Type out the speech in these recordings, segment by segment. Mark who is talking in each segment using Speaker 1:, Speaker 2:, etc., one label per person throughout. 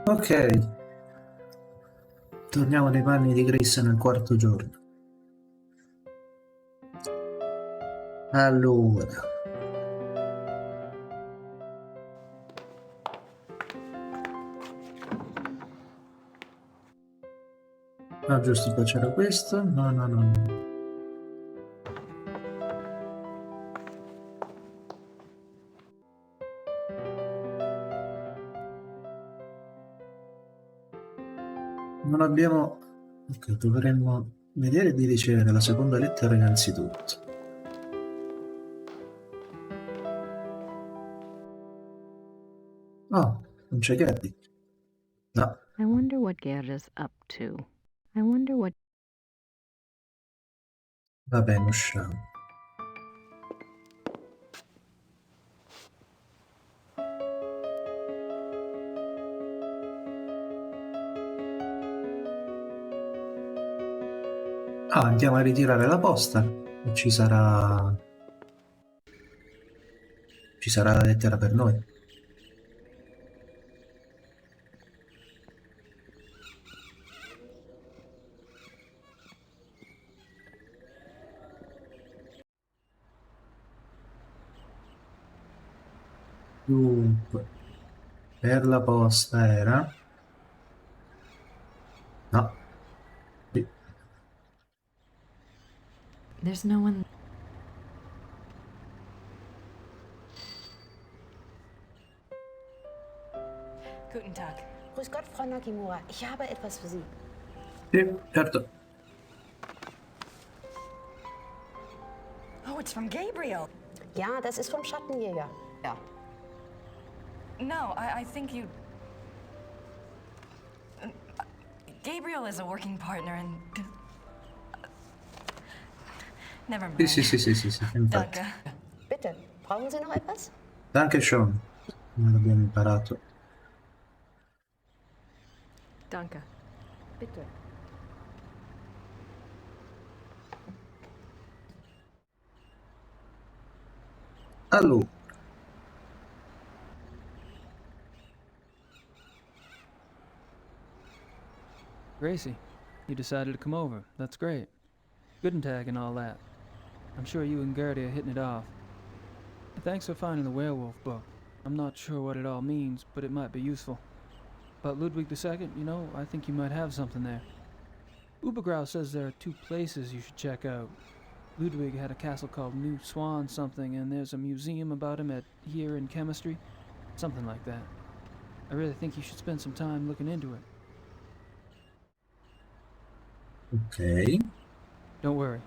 Speaker 1: Ok, torniamo nei panni di Chris nel quarto giorno. Allora, giusto, poi c'era questo. No, no, no, no. Non abbiamo... Ok, dovremmo vedere di ricevere la seconda lettera innanzitutto. Oh, non c'è Gabby. No,
Speaker 2: I wonder what Gerda's up to. I wonder what...
Speaker 1: va bene, usciamo. Andiamo a ritirare la posta e ci sarà la lettera per noi. Dunque, per la posta era... No, sì.
Speaker 2: There's no one...
Speaker 3: Guten Tag.
Speaker 4: Grüß Gott, Frau Nakimura. Ich habe etwas für Sie.
Speaker 1: Sì, certo.
Speaker 3: Oh, it's from Gabriel.
Speaker 4: Ja, das ist vom Schattenjäger. Ja.
Speaker 3: No, I think you... Gabriel is a working partner and... Never mind.
Speaker 1: Sì, infatti.
Speaker 3: Danke.
Speaker 4: Bitte, brauchen Sie noch etwas?
Speaker 1: Danke Sean, non l'abbiamo imparato.
Speaker 2: Danke.
Speaker 4: Bitte.
Speaker 1: Allora,
Speaker 5: Gracie, you decided to come over. That's great. Guten Tag and all that. I'm sure you and Gertie are hitting it off. Thanks for finding the werewolf book. I'm not sure what it all means, but it might be useful. About Ludwig II, you know, I think you might have something there. Ubergrau says there are 2 places you should check out. Ludwig had a castle called New Swan something, and there's a museum about him here in chemistry. Something like that. I really think you should spend some time looking into it.
Speaker 1: ok.
Speaker 5: Don't worry.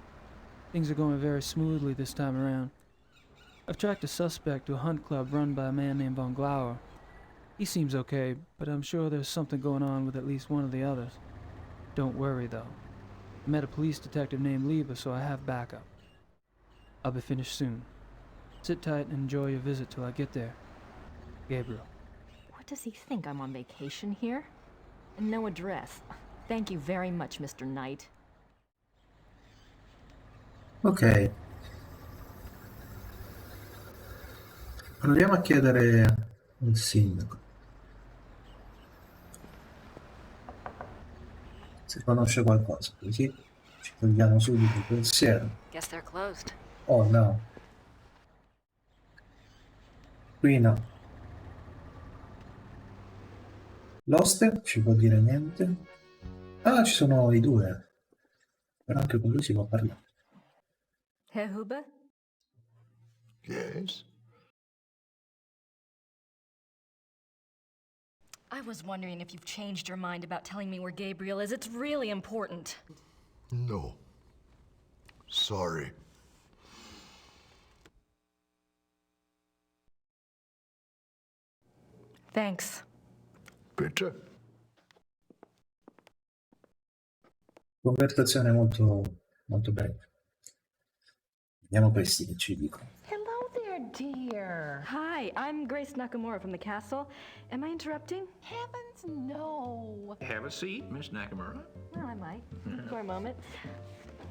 Speaker 5: Things are going very smoothly this time around. I've tracked a suspect to a hunt club run by a man named Von Glauer. He seems okay, but I'm sure there's something going on with at least one of the others. Don't worry, though. I met a police detective named Lieber, so I have backup. I'll be finished soon. Sit tight and enjoy your visit till I get there. Gabriel.
Speaker 2: What does he think? I'm on vacation here? And no address. Thank you very much, Mr. Knight.
Speaker 1: Ok. Proviamo a chiedere al sindaco se conosce qualcosa, così ci togliamo subito il pensiero.
Speaker 2: Guess they're closed.
Speaker 1: Oh no. Qui no. L'oste ci può dire niente. Ah, ci sono i 2. Però anche con lui si può parlare.
Speaker 2: Herr Huber?
Speaker 6: Yes?
Speaker 2: I was wondering if you've changed your mind about telling me where Gabriel is. It's really important.
Speaker 6: No. Sorry.
Speaker 2: Thanks.
Speaker 6: Bitte?
Speaker 1: Conversazione molto, molto breve. Vediamo questi che ci dicono.
Speaker 4: Hello there, dear.
Speaker 2: Hi, I'm Grace Nakamura from the castle. Am I interrupting?
Speaker 4: Heavens, no.
Speaker 7: Have a seat, Miss Nakamura.
Speaker 2: Well, I might. For a moment.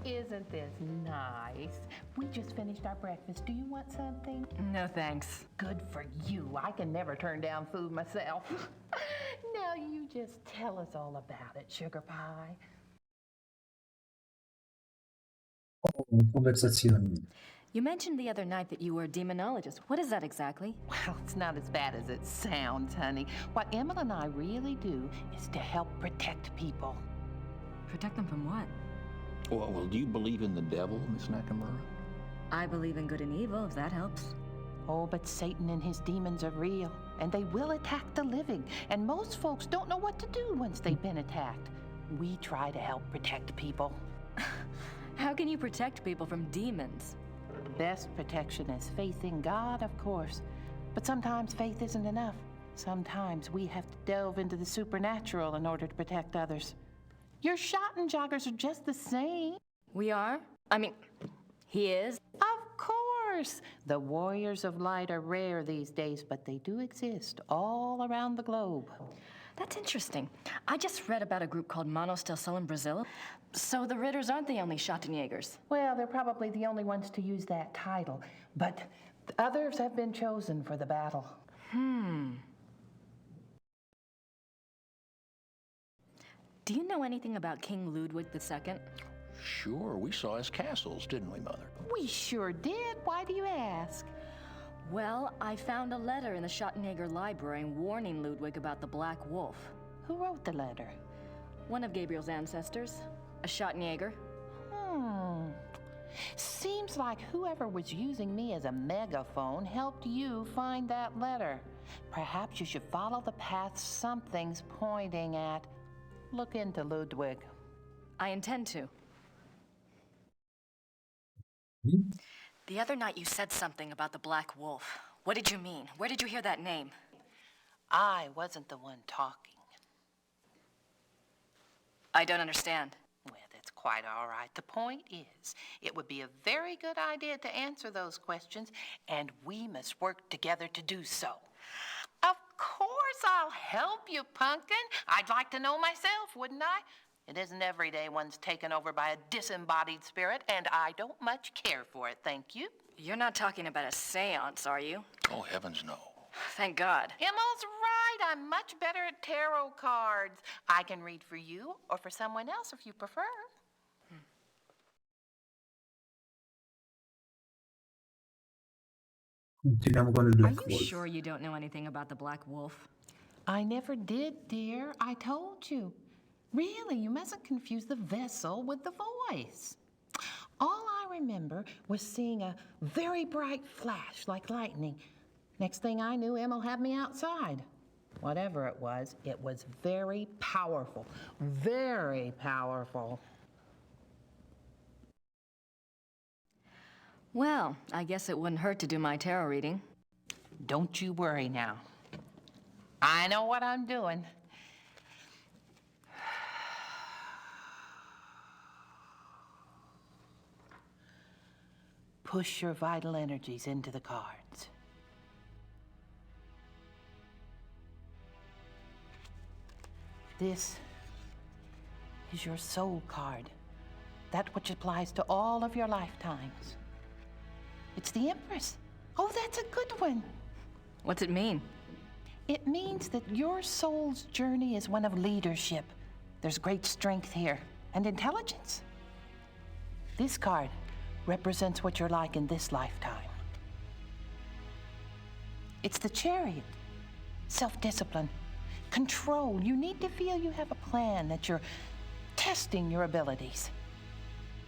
Speaker 7: Isn't this nice? We just finished our breakfast. Do you want something?
Speaker 3: No thanks.
Speaker 7: Good for you. I can never turn down food myself. Now you just tell us all about it, Sugar Pie.
Speaker 1: Oh, conversazioni.
Speaker 2: You mentioned the other night that you were a demonologist. What is that exactly?
Speaker 7: Well, it's not as bad as it sounds, honey. What Emma and I really do is to help protect people.
Speaker 2: Protect them from what?
Speaker 8: Well, do you believe in the devil, Miss Nakamura?
Speaker 2: I believe in good and evil, if that helps.
Speaker 7: Oh, but Satan and his demons are real, and they will attack the living. And most folks don't know what to do once they've been attacked. We try to help protect people.
Speaker 2: How can you protect people from demons?
Speaker 7: The best protection is faith in God, of course. But sometimes faith isn't enough. Sometimes we have to delve into the supernatural in order to protect others. Your shot and joggers are just the same.
Speaker 2: We are? I mean, he is?
Speaker 7: Of course! The warriors of light are rare these days, but they do exist all around the globe.
Speaker 2: That's interesting. I just read about a group called Manos del Sol in Brazil. So the Ritters aren't the only Schattenjägers.
Speaker 7: Well, they're probably the only ones to use that title, but others have been chosen for the battle.
Speaker 2: Do you know anything about King Ludwig II?
Speaker 8: Sure, we saw his castles, didn't we, Mother?
Speaker 7: We sure did. Why do you ask?
Speaker 2: Well, I found a letter in the Schattenjäger library warning Ludwig about the Black Wolf.
Speaker 7: Who wrote the letter?
Speaker 2: One of Gabriel's ancestors, a Schattenjäger.
Speaker 7: Seems like whoever was using me as a megaphone helped you find that letter. Perhaps you should follow the path something's pointing at. Look into Ludwig.
Speaker 2: I intend to.
Speaker 1: Hmm?
Speaker 2: The other night you said something about the Black Wolf. What did you mean? Where did you hear that name?
Speaker 7: I wasn't the one talking.
Speaker 2: I don't understand.
Speaker 7: Well, that's quite all right. The point is, it would be a very good idea to answer those questions, and we must work together to do so. Of course I'll help you, Pumpkin. I'd like to know myself, wouldn't I? It isn't every day one's taken over by a disembodied spirit, and I don't much care for it, thank you.
Speaker 2: You're not talking about a seance, are you?
Speaker 8: Oh, heavens, no.
Speaker 2: Thank God.
Speaker 7: Emma's right. I'm much better at tarot cards. I can read for you or for someone else if you prefer.
Speaker 1: Continuiamo con il
Speaker 2: Are
Speaker 1: Black
Speaker 2: you
Speaker 1: Wolf.
Speaker 2: sure you don't know anything about the Black Wolf?
Speaker 7: I never did, dear. I told you. Really, you mustn't confuse the vessel with the voice. All I remember was seeing a very bright flash like lightning. Next thing I knew, Emma had me outside. Whatever it was very powerful. Very powerful.
Speaker 2: Well, I guess it wouldn't hurt to do my tarot reading.
Speaker 7: Don't you worry now. I know what I'm doing. Push your vital energies into the cards. This is your soul card, that which applies to all of your lifetimes. It's the Empress. Oh, that's a good one.
Speaker 2: What's it mean?
Speaker 7: It means that your soul's journey is one of leadership. There's great strength here and intelligence. This card represents what you're like in this lifetime. It's the Chariot. Self-discipline, control. You need to feel you have a plan, that you're testing your abilities.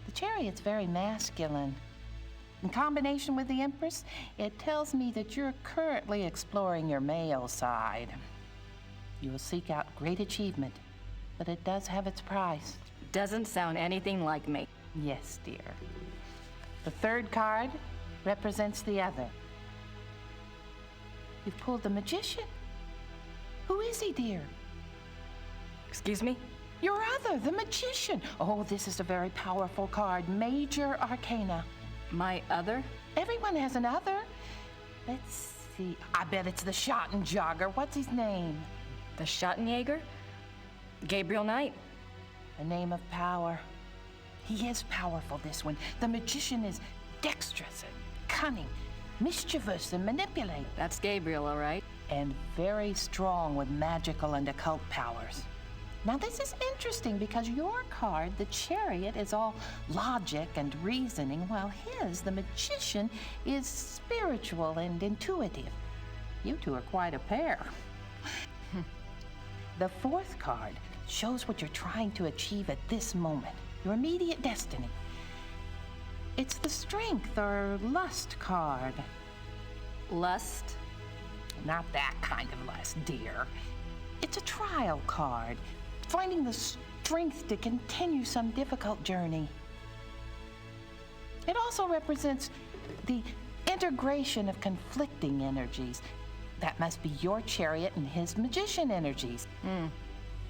Speaker 7: The Chariot's very masculine. In combination with the Empress, it tells me that you're currently exploring your male side. You will seek out great achievement, but it does have its price.
Speaker 2: Doesn't sound anything like me.
Speaker 7: Yes, dear. The third card represents the other. You've pulled the Magician. Who is he, dear?
Speaker 2: Excuse me?
Speaker 7: Your other, the Magician. Oh, this is a very powerful card. Major Arcana.
Speaker 2: My other?
Speaker 7: Everyone has an other. Let's see. I bet it's the Schattenjäger. What's his name?
Speaker 2: The Schattenjäger? Gabriel Knight.
Speaker 7: A name of power. He is powerful, this one. The magician is dexterous and cunning, mischievous and manipulative,
Speaker 2: That's Gabriel, all right.
Speaker 7: and very strong with magical and occult powers. Now, this is interesting because your card, the Chariot, is all logic and reasoning, while his, the Magician, is spiritual and intuitive. You two are quite a pair. The fourth card shows what you're trying to achieve at this moment, your immediate destiny. It's the Strength or Lust card.
Speaker 2: Lust?
Speaker 7: Not that kind of lust, dear. It's a trial card, finding the strength to continue some difficult journey. It also represents the integration of conflicting energies. That must be your Chariot and his magician energies.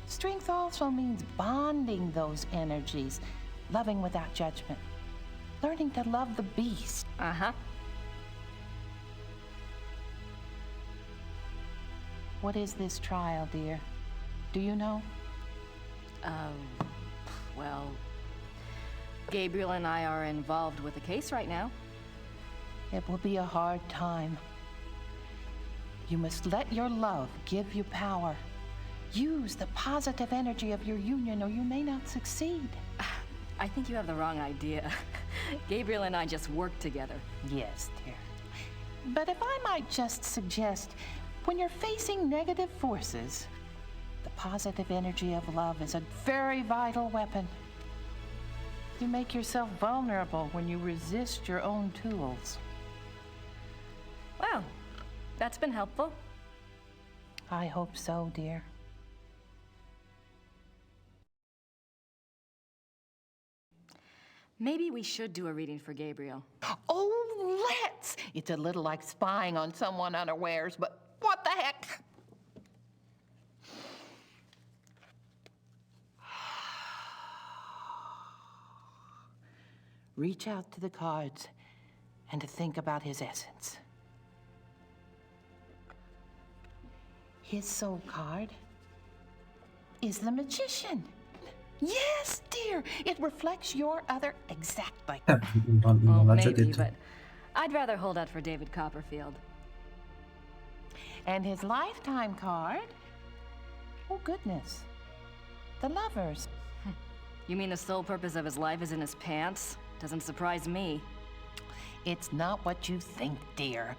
Speaker 7: Strength also means bonding those energies, loving without judgment, learning to love the beast.
Speaker 2: Uh-huh.
Speaker 7: What is this trial, dear? Do you know?
Speaker 2: Well, Gabriel and I are involved with a case right now.
Speaker 7: It will be a hard time. You must let your love give you power. Use the positive energy of your union or you may not succeed.
Speaker 2: I think you have the wrong idea. Gabriel and I just work together.
Speaker 7: Yes, dear. But if I might just suggest, when you're facing negative forces, the positive energy of love is a very vital weapon. You make yourself vulnerable when you resist your own tools.
Speaker 2: Well, that's been helpful.
Speaker 7: I hope so, dear.
Speaker 2: Maybe we should do a reading for Gabriel.
Speaker 7: Oh, let's! It's a little like spying on someone unawares, but what the heck? Reach out to the cards and to think about his essence. His soul card is the Magician. Yes, dear, it reflects your other exactly.
Speaker 1: Non
Speaker 2: Well,
Speaker 1: l'ha già
Speaker 2: maybe,
Speaker 1: detto.
Speaker 2: but I'd rather hold out for David Copperfield.
Speaker 7: And his lifetime card? Oh, goodness. The Lovers.
Speaker 2: You mean the sole purpose of his life is in his pants? Doesn't surprise me.
Speaker 7: It's not what you think, dear.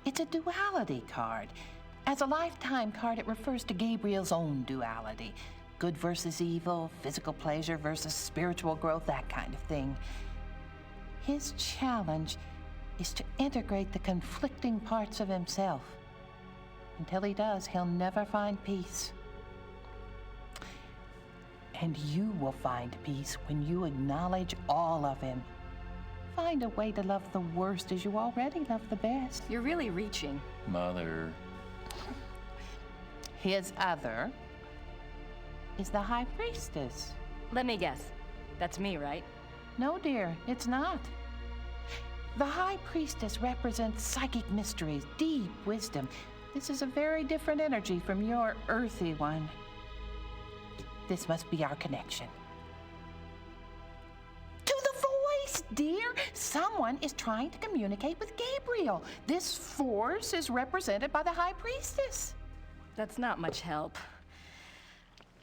Speaker 7: It's a duality card. As a lifetime card, it refers to Gabriel's own duality. Good versus evil, physical pleasure versus spiritual growth, that kind of thing. His challenge is to integrate the conflicting parts of himself. Until he does, he'll never find peace. And you will find peace when you acknowledge all of him. Find a way to love the worst as you already love the best.
Speaker 2: You're really reaching.
Speaker 8: Mother.
Speaker 7: His other is the High Priestess.
Speaker 2: Let me guess. That's me, right?
Speaker 7: No, dear, it's not. The High Priestess represents psychic mysteries, deep wisdom. This is a very different energy from your earthy one. This must be our connection. To the voice, dear! Someone is trying to communicate with Gabriel. This force is represented by the High Priestess.
Speaker 2: That's not much help.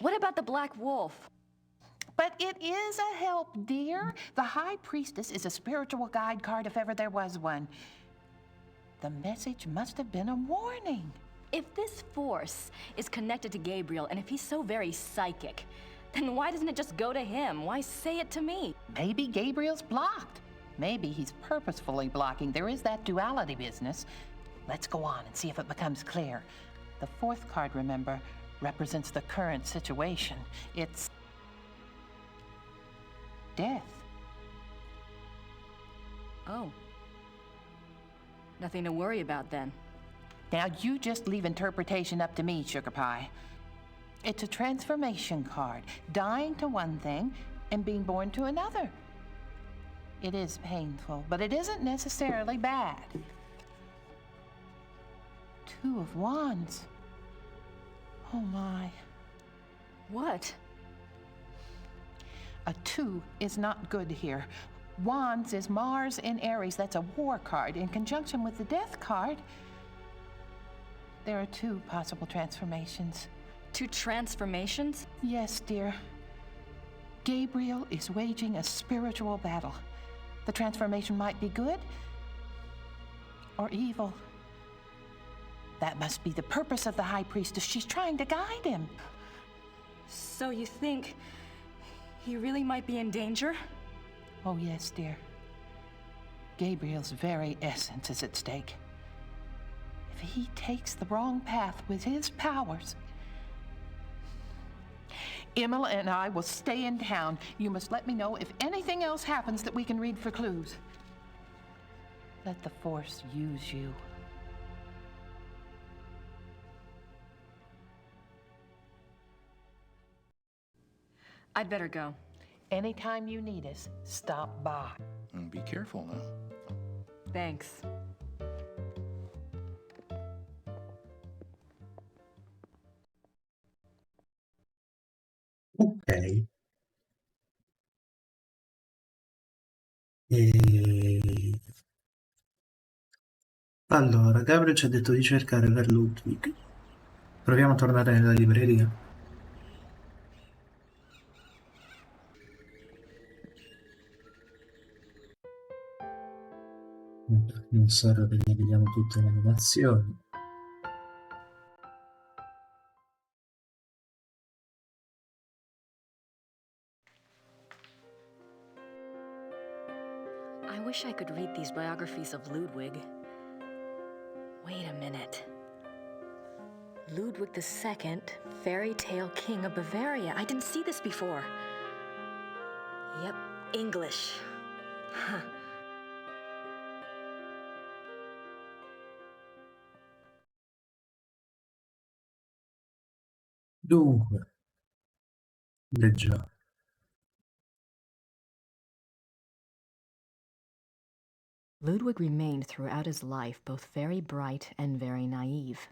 Speaker 2: What about the Black Wolf?
Speaker 7: But it is a help, dear. The High Priestess is a spiritual guide card if ever there was one. The message must have been a warning.
Speaker 2: If this force is connected to Gabriel, and if he's so very psychic, then why doesn't it just go to him? Why say it to me?
Speaker 7: Maybe Gabriel's blocked. Maybe he's purposefully blocking. There is that duality business. Let's go on and see if it becomes clear. The fourth card, remember, represents the current situation. It's death.
Speaker 2: Oh. Nothing to worry about then.
Speaker 7: Now you just leave interpretation up to me, Sugar Pie. It's a transformation card, dying to one thing and being born to another. It is painful, but it isn't necessarily bad. Two of Wands. Oh my.
Speaker 2: What?
Speaker 7: A 2 is not good here. Wands is Mars in Aries. That's a war card. In conjunction with the death card, there are 2 possible transformations.
Speaker 2: 2 transformations?
Speaker 7: Yes, dear. Gabriel is waging a spiritual battle. The transformation might be good or evil. That must be the purpose of the High Priestess. She's trying to guide him.
Speaker 2: So you think he really might be in danger?
Speaker 7: Oh, yes, dear. Gabriel's very essence is at stake. If he takes the wrong path with his powers, Imola and I will stay in town. You must let me know if anything else happens that we can read for clues. Let the Force use you.
Speaker 2: I'd better go.
Speaker 7: Anytime you need us, stop by.
Speaker 8: And be careful now.
Speaker 2: Thanks.
Speaker 1: Ok. E... Allora, Gabriel ci ha detto di cercare per Ludwig. Proviamo a tornare nella libreria. Non serve perché vediamo tutte le animazioni.
Speaker 2: I wish I could read these biographies of Ludwig. Wait a minute. Ludwig II, fairy tale king of Bavaria. I didn't see this before. Yep, English. Huh.
Speaker 1: Dunque, leggiamo.
Speaker 2: Ludwig remained throughout his life both very bright and very naive.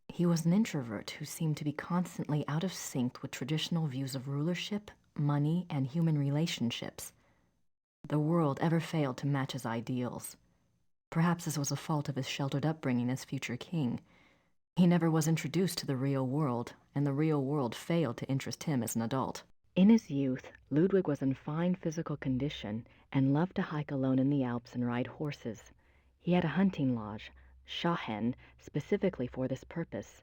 Speaker 2: He was an introvert who seemed to be constantly out of sync with traditional views of rulership, money, and human relationships. The world ever failed to match his ideals. Perhaps this was a fault of his sheltered upbringing as future king. He never was introduced to the real world, and the real world failed to interest him as an adult. In his youth, Ludwig was in fine physical condition and loved to hike alone in the Alps and ride horses. He had a hunting lodge, Schahen, specifically for this purpose.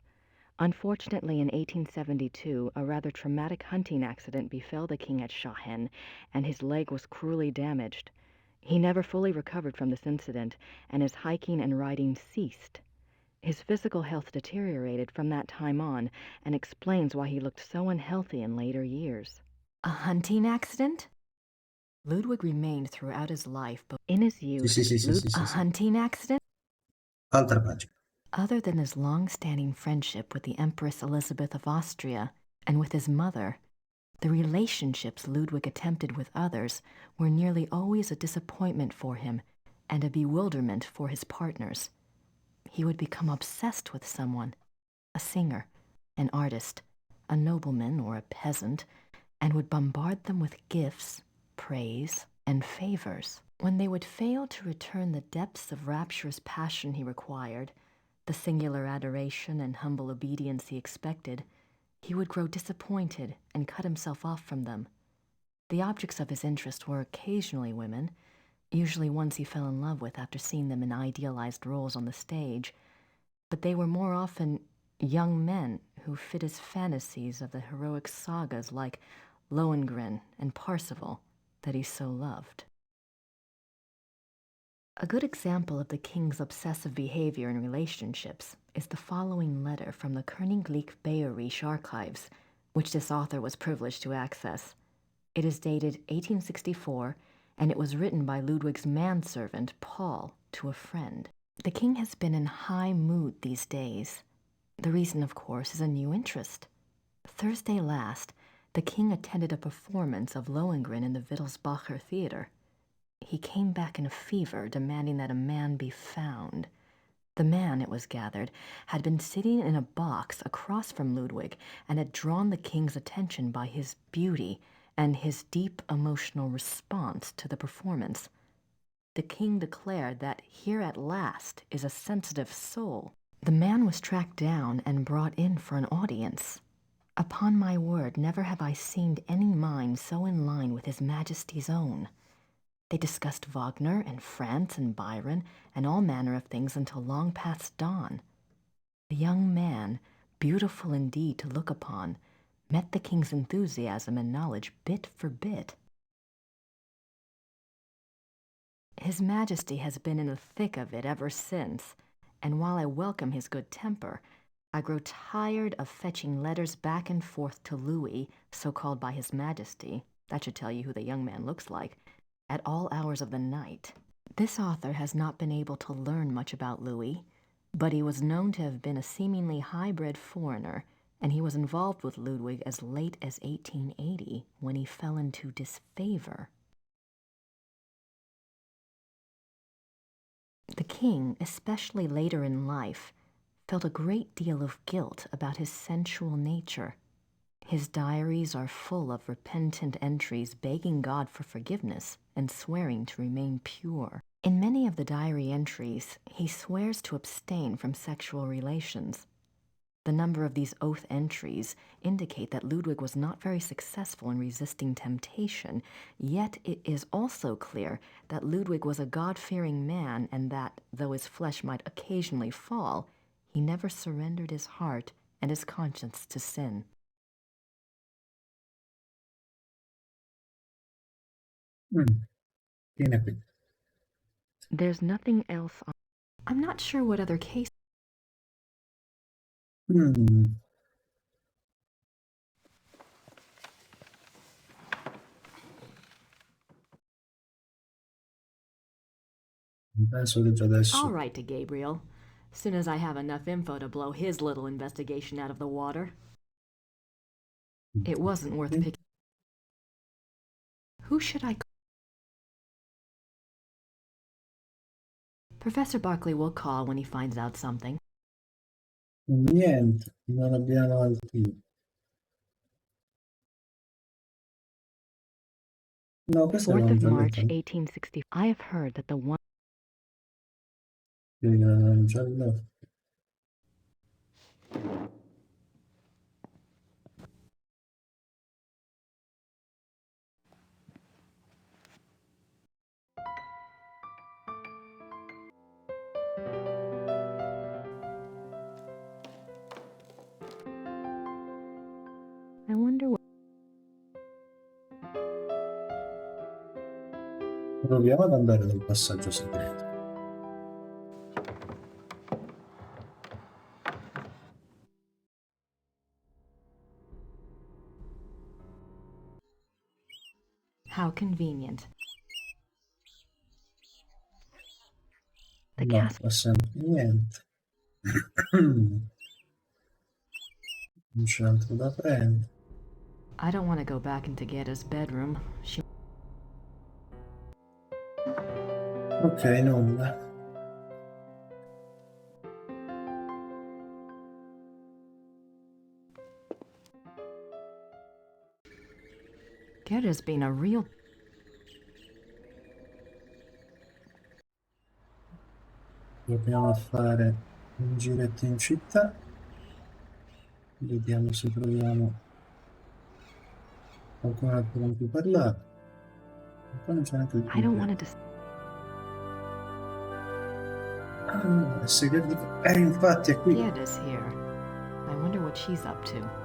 Speaker 2: Unfortunately, in 1872, a rather traumatic hunting accident befell the king at Schahen, and his leg was cruelly damaged. He never fully recovered from this incident, and his hiking and riding ceased. His physical health deteriorated from that time on, and explains why he looked so unhealthy in later years. A hunting accident? Ludwig remained throughout his life, but in his youth, a hunting accident?
Speaker 1: Altra pagina.
Speaker 2: Other than his long-standing friendship with the Empress Elizabeth of Austria and with his mother, the relationships Ludwig attempted with others were nearly always a disappointment for him and a bewilderment for his partners. He would become obsessed with someone, a singer, an artist, a nobleman or a peasant, and would bombard them with gifts, praise, and favors. When they would fail to return the depths of rapturous passion he required, the singular adoration and humble obedience he expected, he would grow disappointed and cut himself off from them. The objects of his interest were occasionally women, usually ones he fell in love with after seeing them in idealized roles on the stage, but they were more often young men who fit his fantasies of the heroic sagas like Lohengrin and Parsifal that he so loved. A good example of the king's obsessive behavior in relationships is the following letter from the Königlich Bayerische archives, which this author was privileged to access. It is dated 1864, and it was written by Ludwig's manservant, Paul, to a friend. The king has been in high mood these days. The reason, of course, is a new interest. Thursday last, the king attended a performance of Lohengrin in the Wittelsbacher Theater. He came back in a fever, demanding that a man be found. The man, it was gathered, had been sitting in a box across from Ludwig and had drawn the king's attention by his beauty and his deep emotional response to the performance. The king declared that here at last is a sensitive soul. The man was tracked down and brought in for an audience. Upon my word, never have I seen any mind so in line with His Majesty's own. They discussed Wagner and France and Byron and all manner of things until long past dawn. The young man, beautiful indeed to look upon, met the king's enthusiasm and knowledge bit for bit. His Majesty has been in the thick of it ever since, and while I welcome his good temper, I grow tired of fetching letters back and forth to Louis, so called by His Majesty, that should tell you who the young man looks like, at all hours of the night. This author has not been able to learn much about Louis, but he was known to have been a seemingly high-bred foreigner, and he was involved with Ludwig as late as 1880, when he fell into disfavor. The king, especially later in life, felt a great deal of guilt about his sensual nature. His diaries are full of repentant entries begging God for forgiveness and swearing to remain pure. In many of the diary entries, he swears to abstain from sexual relations. The number of these oath entries indicate that Ludwig was not very successful in resisting temptation, yet it is also clear that Ludwig was a God-fearing man and that, though his flesh might occasionally fall, he never surrendered his heart and his conscience to sin.
Speaker 1: Fine qui.
Speaker 2: There's nothing else on... I'm not sure what other case...
Speaker 1: Penso che già adesso.
Speaker 2: I'll write to Gabriel, soon as I have enough info to blow his little investigation out of the water. It wasn't worth picking. Who should I call? Professor Barkley will call when he finds out something.
Speaker 1: Niente, non abbiamo altri. No, questo
Speaker 2: 4th
Speaker 1: l'avevamo
Speaker 2: of
Speaker 1: già
Speaker 2: March,
Speaker 1: letto.
Speaker 2: 1860. I have heard that the one...
Speaker 1: L'avevamo già letto.
Speaker 2: I wonder what...
Speaker 1: Proviamo ad andare dal passaggio segreto.
Speaker 2: How convenient. The
Speaker 1: No,
Speaker 2: castle...
Speaker 1: passiamo niente. Non c'è altro da prendere.
Speaker 2: I don't want to go back into Gerda's bedroom. She...
Speaker 1: Ok, nulla.
Speaker 2: Gerda's been a real...
Speaker 1: Proviamo a fare un giretto in città. Vediamo se troviamo qualcuno altro con cui parlare. Qua non c'è neanche il
Speaker 2: I don't
Speaker 1: più.
Speaker 2: want to...
Speaker 1: Ah, segreto. Infatti è qui.
Speaker 2: Gerda's here. I wonder what she's up to.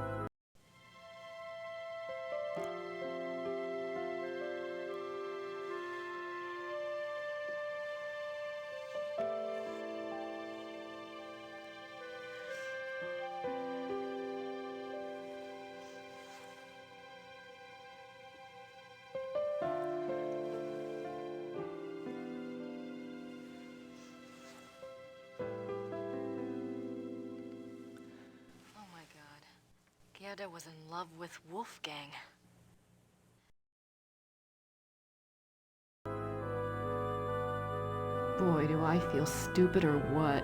Speaker 2: Oh my God. Gerda was in love with Wolfgang. Boy, do I feel stupid or what.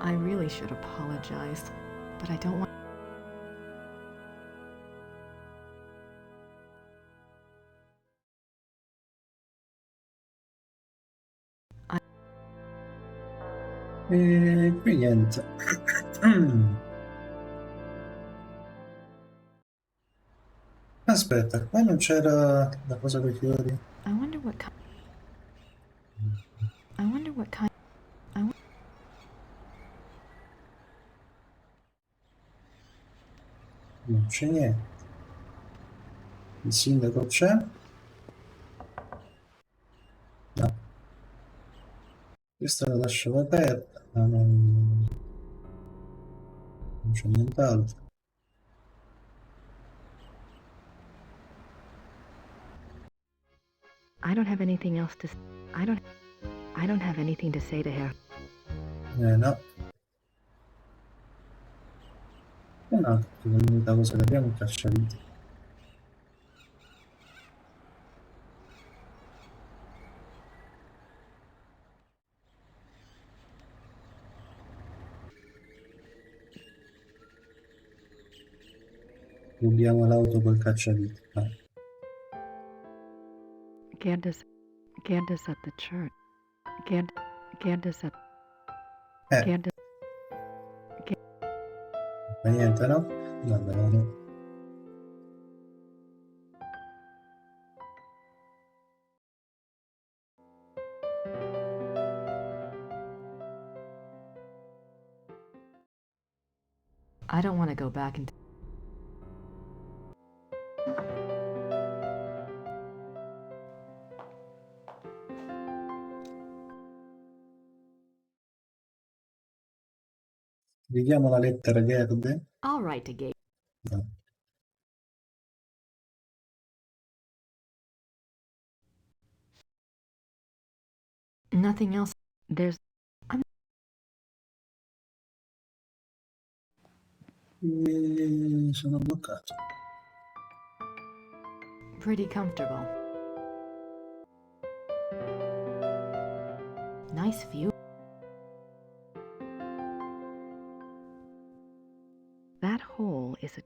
Speaker 2: I really should apologize, but I don't want.
Speaker 1: E qui niente. Aspetta, qua non c'era la cosa dei fiori?
Speaker 2: I wonder what kind. I wonder what kind. I wonder.
Speaker 1: Non c'è niente. Il sindaco c'è? No. Questa la lasciamo aperta, ma non c'è nient'altro.
Speaker 2: I don't have anything else to. I don't. I don't have anything to say to her.
Speaker 1: No. E no, perché l'unica cosa che abbiamo è il cacciavite. Rubiamo l'auto col cacciavite. No.
Speaker 2: Candace at the church. Candace at.
Speaker 1: Eh,
Speaker 2: Candace.
Speaker 1: ma niente, no? Va bene.
Speaker 2: I don't want to go back and.
Speaker 1: Vediamo la lettera verde.
Speaker 2: I'll write to Gabe.
Speaker 1: No.
Speaker 2: Nothing else. There's. I'm
Speaker 1: E sono bloccato.
Speaker 2: pretty comfortable. Nice view. That hole is a.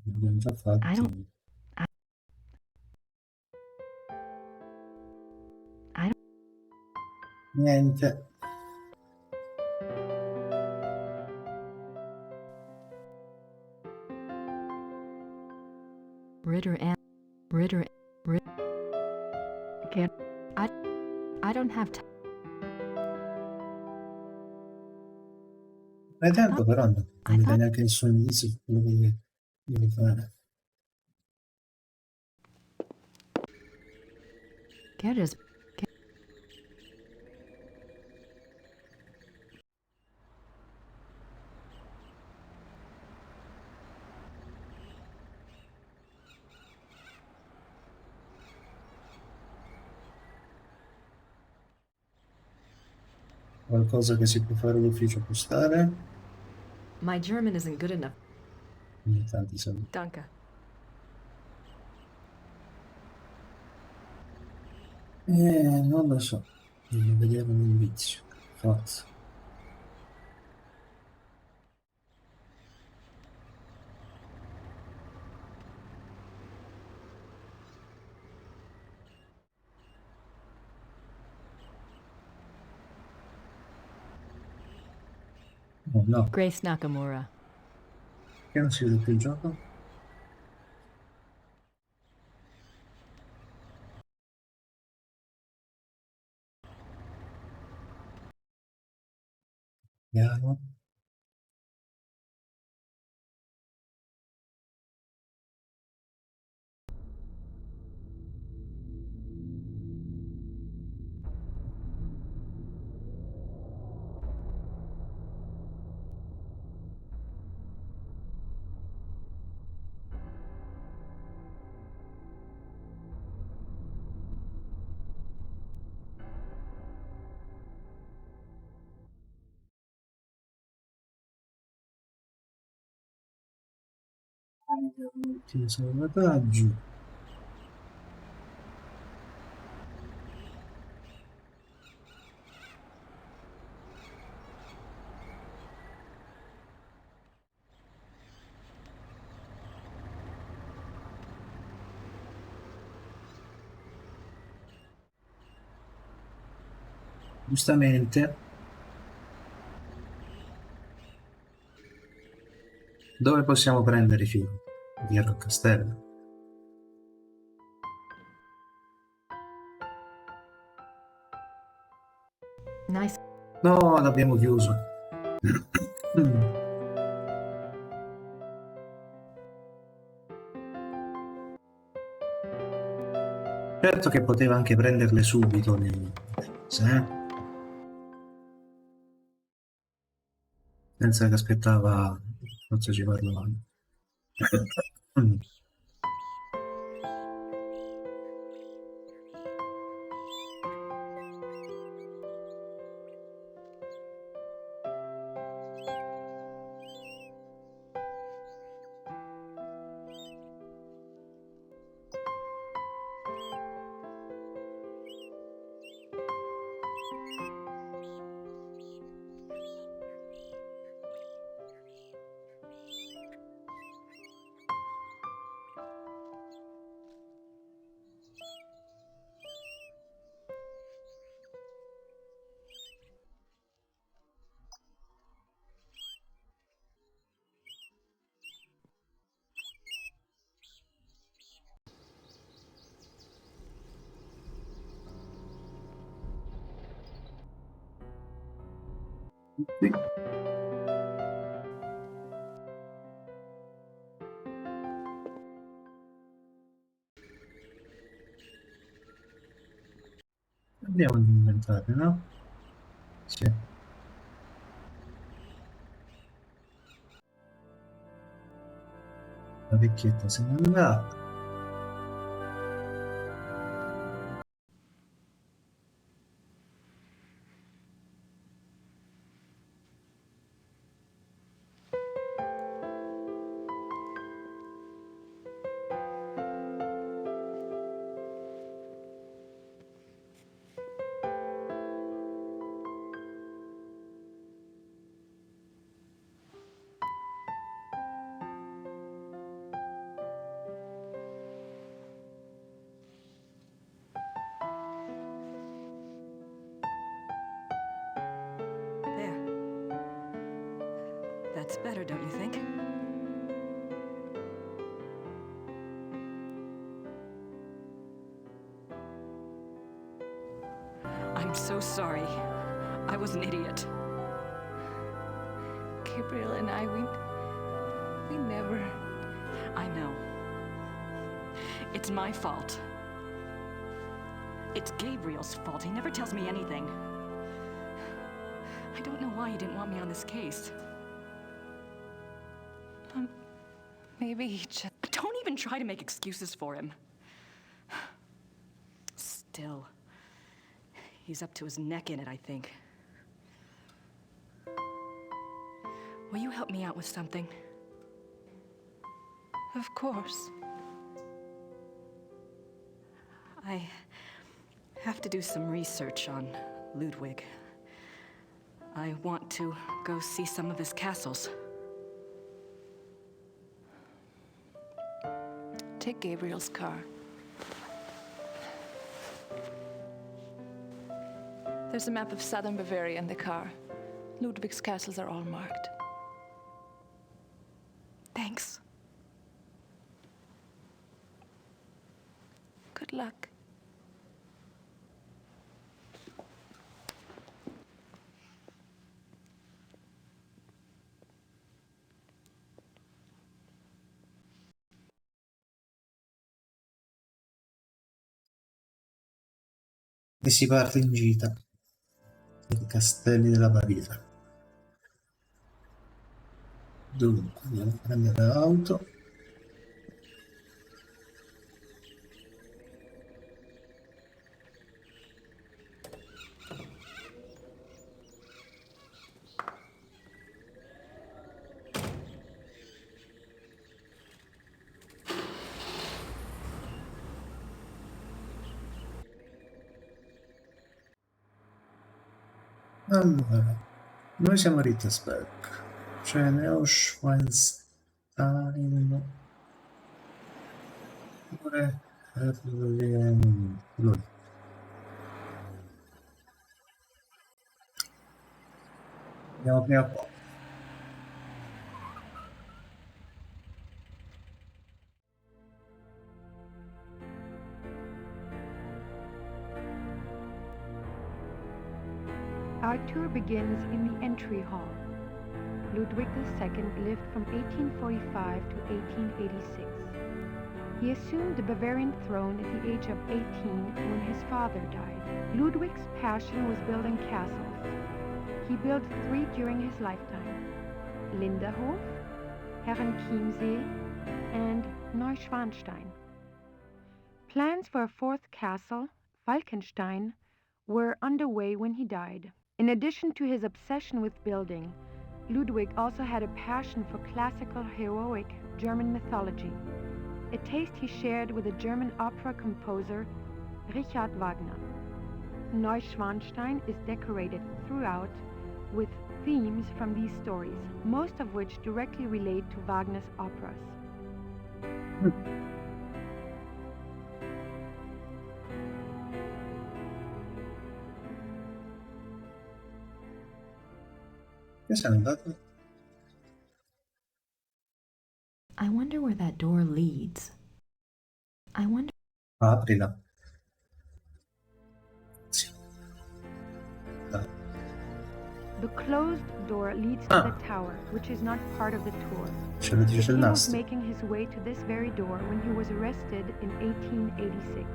Speaker 1: L'abbiamo già
Speaker 2: I don't.
Speaker 1: fatto.
Speaker 2: I, I don't.
Speaker 1: Niente.
Speaker 2: Ritter and. Ritter. Rit. Can't. I. I don't have time.
Speaker 1: Hai tempo però non
Speaker 2: I
Speaker 1: mi dai
Speaker 2: thought.
Speaker 1: neanche il suo indizio su quello che devi fare.
Speaker 2: Candace.
Speaker 1: Qualcosa che si può fare all'ufficio postale.
Speaker 2: My German isn't good enough.
Speaker 1: Quindi tanti saluti.
Speaker 2: Danke.
Speaker 1: Non lo so. Devo vedere un indizio. Forza. Oh, no.
Speaker 2: Grace Nakamura.
Speaker 1: Che non si vede più il gioco? Piano. Ultimi salvataggi. Giustamente, dove possiamo prendere i fili? Dietro al castello.
Speaker 2: Nice.
Speaker 1: No, l'abbiamo chiuso. Certo che poteva anche prenderle subito senza che aspettava, forse ci parlavamo. Qui. Andiamo all'inventario, no? Sì. La vecchietta se n'è andata.
Speaker 3: There. That's better, don't you think? I'm so sorry. I was an idiot.
Speaker 9: Gabriel and I, we never...
Speaker 3: I know. It's my fault. It's Gabriel's fault. He never tells me anything. I don't know why he didn't want me on this case.
Speaker 9: Maybe he just...
Speaker 3: Don't even try to make excuses for him. Still, he's up to his neck in it, I think. Will you help me out with something?
Speaker 9: Of course.
Speaker 3: I have to do some research on Ludwig. I want to go see some of his castles.
Speaker 9: Take Gabriel's car. There's a map of southern Bavaria in the car. Ludwig's castles are all marked.
Speaker 3: Thanks.
Speaker 9: Good luck.
Speaker 1: E si parte in gita ai castelli della Baviera. Dunque, andiamo a prendere l'auto. Allora, noi siamo a Ritterberg, cioè Neuschwanstein, pure lui. Andiamo prima qua.
Speaker 10: Our tour begins in the entry hall. Ludwig II lived from 1845 to 1886. He assumed the Bavarian throne at the age of 18 when his father died. Ludwig's passion was building castles. He built 3 during his lifetime: Linderhof, Herrenchiemsee, and Neuschwanstein. Plans for a 4th castle, Falkenstein, were underway when he died. In addition to his obsession with building, Ludwig also had a passion for classical heroic German mythology, a taste he shared with the German opera composer Richard Wagner. Neuschwanstein is decorated throughout with themes from these stories, most of which directly relate to Wagner's operas.
Speaker 1: Che sei andato?
Speaker 2: I wonder where that door leads. I wonder.
Speaker 1: Aprila. Sì. Dai.
Speaker 10: The closed door leads to the tower, which is not part of the tour.
Speaker 1: Ce lo
Speaker 10: The
Speaker 1: dice il
Speaker 10: king was
Speaker 1: nastro.
Speaker 10: making his way to this very door when he was arrested in 1886.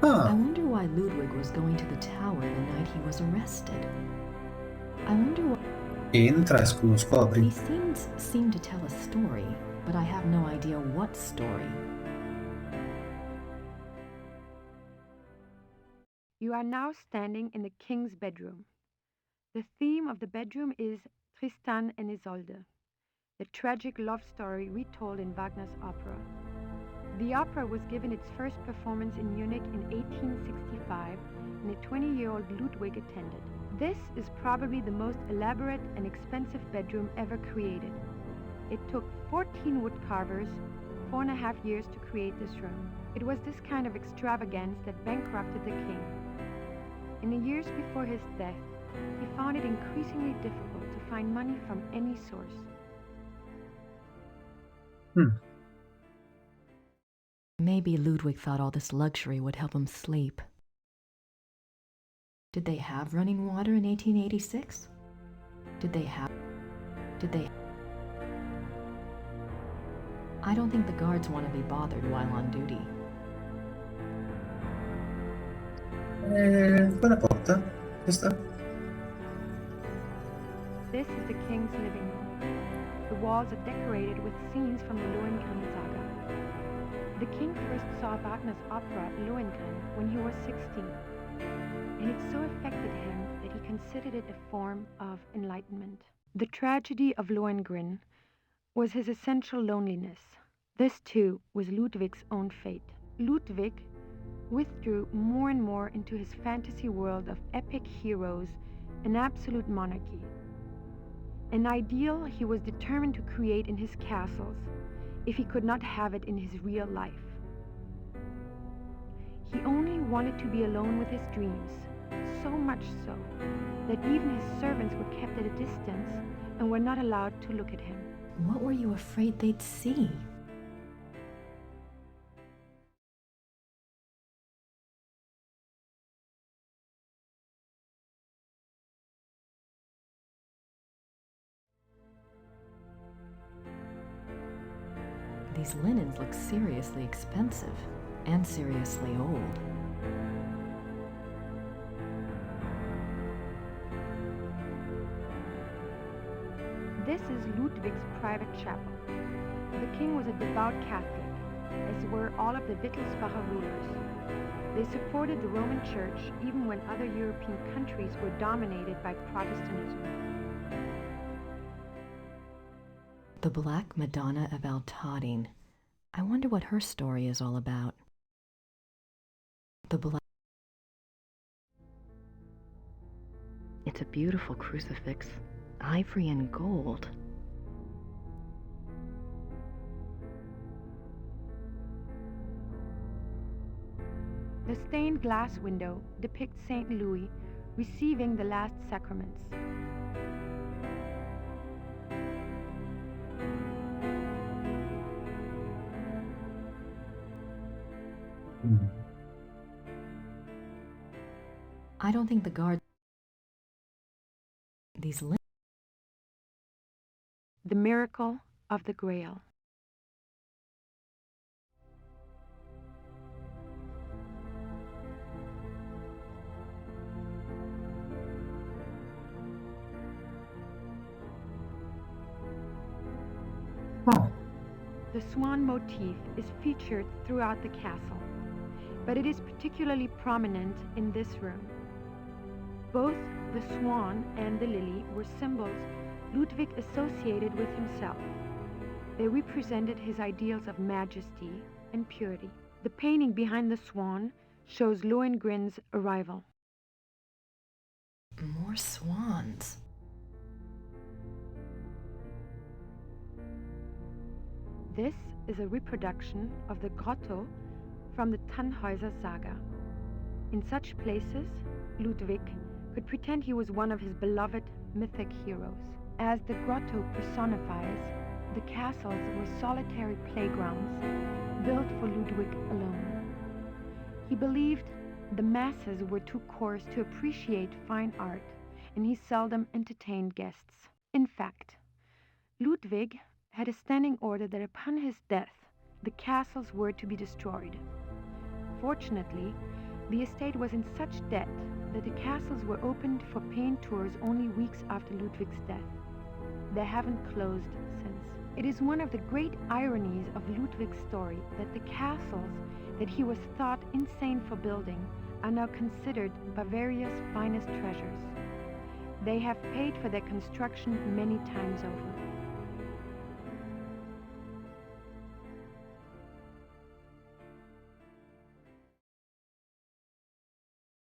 Speaker 2: I wonder why Ludwig was going to the tower the night he was arrested. I wonder what...
Speaker 1: Entra e scopri.
Speaker 2: These scenes seem to tell a story, but I have no idea what story.
Speaker 10: You are now standing in the king's bedroom. The theme of the bedroom is Tristan and Isolde, the tragic love story retold in Wagner's opera. The opera was given its first performance in Munich in 1865, and a 20-year-old Ludwig attended. This is probably the most elaborate and expensive bedroom ever created. It took 14 woodcarvers 4.5 years to create this room. It was this kind of extravagance that bankrupted the king. In the years before his death, he found it increasingly difficult to find money from any source.
Speaker 2: Maybe Ludwig thought all this luxury would help him sleep. Did they have running water in 1886? Did they... I don't think the guards want to be bothered while on duty.
Speaker 1: Quella porta? Questa?
Speaker 10: This is the king's living room. The walls are decorated with scenes from the Lohengrin saga. The king first saw Wagner's opera Lohengrin when he was 16, and it so affected him that he considered it a form of enlightenment. The tragedy of Lohengrin was his essential loneliness. This, too, was Ludwig's own fate. Ludwig withdrew more and more into his fantasy world of epic heroes and absolute monarchy, an ideal he was determined to create in his castles if he could not have it in his real life. He only wanted to be alone with his dreams, so much so that even his servants were kept at a distance and were not allowed to look at him.
Speaker 2: What were you afraid they'd see? These linens look seriously expensive and seriously old.
Speaker 10: This is Ludwig's private chapel. The king was a devout Catholic, as were all of the Wittelsbacher rulers. They supported the Roman Church even when other European countries were dominated by Protestantism.
Speaker 2: The Black Madonna of Altadine. I wonder what her story is all about. It's a beautiful crucifix, ivory and gold.
Speaker 10: The stained glass window depicts St. Louis receiving the last sacraments.
Speaker 2: I don't think the guard... These
Speaker 10: The miracle of the Grail.
Speaker 1: Oh,
Speaker 10: The swan motif is featured throughout the castle, but it is particularly prominent in this room. Both the swan and the lily were symbols Ludwig associated with himself. They represented his ideals of majesty and purity. The painting behind the swan shows Lohengrin's arrival.
Speaker 2: more swans.
Speaker 10: This is a reproduction of the grotto from the Tannhäuser saga. In such places, Ludwig could pretend he was one of his beloved mythic heroes. As the grotto personifies, the castles were solitary playgrounds built for Ludwig alone. He believed the masses were too coarse to appreciate fine art, and he seldom entertained guests. In fact, Ludwig had a standing order that upon his death, the castles were to be destroyed. Fortunately, the estate was in such debt that the castles were opened for paying tours only weeks after Ludwig's death. They haven't closed since. It is one of the great ironies of Ludwig's story that the castles that he was thought insane for building are now considered Bavaria's finest treasures. They have paid for their construction many times over.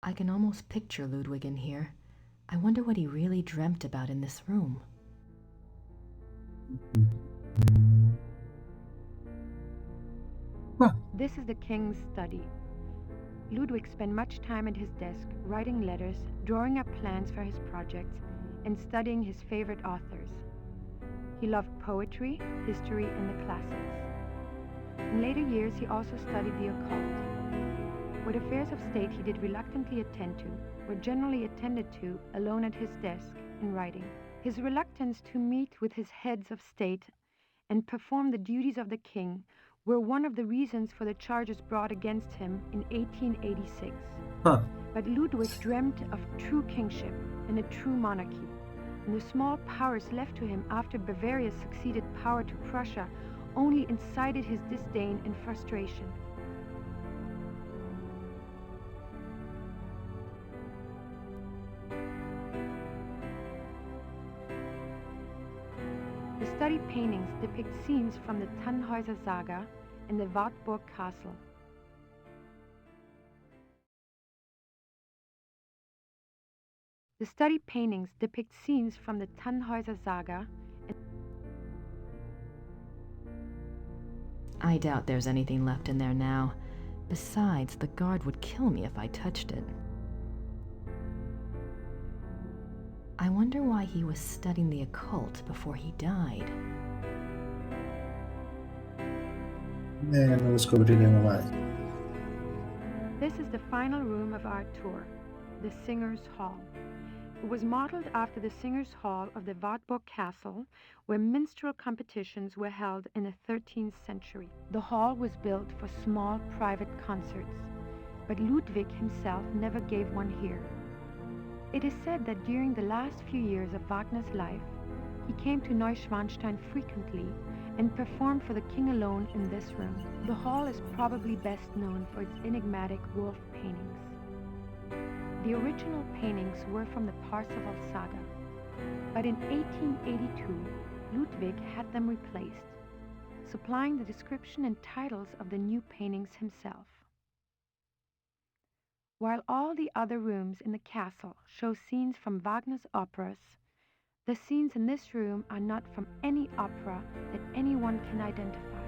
Speaker 2: I can almost picture Ludwig in here. I wonder what he really dreamt about in this room.
Speaker 10: This is the king's study. Ludwig spent much time at his desk writing letters, drawing up plans for his projects, and studying his favorite authors. He loved poetry, history, and the classics. In later years, he also studied the occult. What affairs of state he did reluctantly attend to, were generally attended to alone at his desk in writing. His reluctance to meet with his heads of state and perform the duties of the king were one of the reasons for the charges brought against him in 1886. But Ludwig dreamt of true kingship and a true monarchy, and the small powers left to him after Bavaria's succeeded power to Prussia only incited his disdain and frustration. The study paintings depict scenes from the Tannhäuser saga and the Wartburg castle. The study paintings depict scenes from the Tannhäuser saga.
Speaker 2: I doubt there's anything left in there now. Besides, the guard would kill me if I touched it. I wonder why he was studying the occult before he died.
Speaker 1: Non lo scopriremo mai.
Speaker 10: This is the final room of our tour, the Singers' Hall. It was modeled after the Singers' Hall of the Wartburg Castle, where minstrel competitions were held in the 13th century. The hall was built for small private concerts, but Ludwig himself never gave one here. It is said that during the last few years of Wagner's life, he came to Neuschwanstein frequently and performed for the king alone in this room. The hall is probably best known for its enigmatic wolf paintings. The original paintings were from the Parsifal saga, but in 1882, Ludwig had them replaced, supplying the description and titles of the new paintings himself. While all the other rooms in the castle show scenes from Wagner's operas, the scenes in this room are not from any opera that anyone can identify.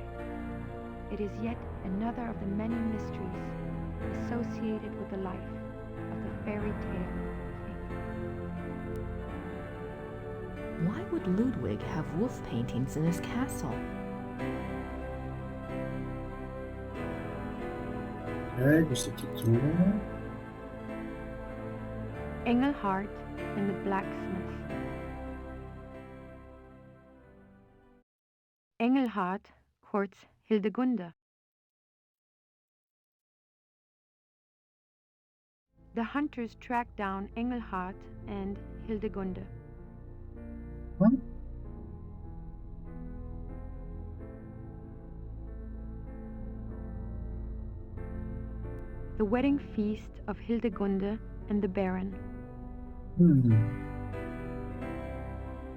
Speaker 10: It is yet another of the many mysteries associated with the life of the fairy tale king.
Speaker 2: Why would Ludwig have wolf paintings in his castle?
Speaker 1: Ok, questo è tutt'uno.
Speaker 10: Engelhart and the Blacksmith. Engelhart courts Hildegunde. The hunters track down Engelhart and Hildegunde.
Speaker 1: Huh?
Speaker 10: The wedding feast of Hildegunde and the Baron.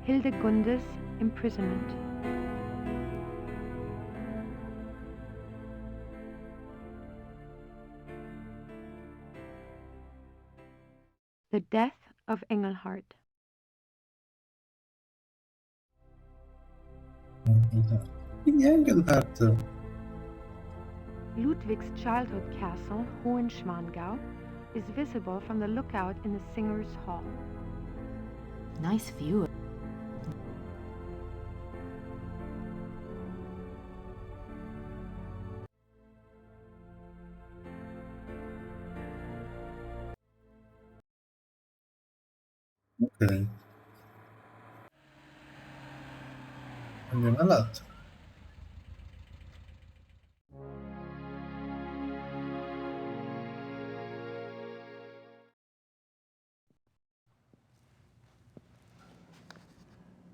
Speaker 10: Hildegunde's imprisonment. The death of Engelhart.
Speaker 1: Quindi Engelhart.
Speaker 10: Ludwig's childhood castle, Hohenschwangau, is visible from the lookout in the Singers' Hall.
Speaker 2: Nice view.
Speaker 1: Ok. Andiamo all'altro.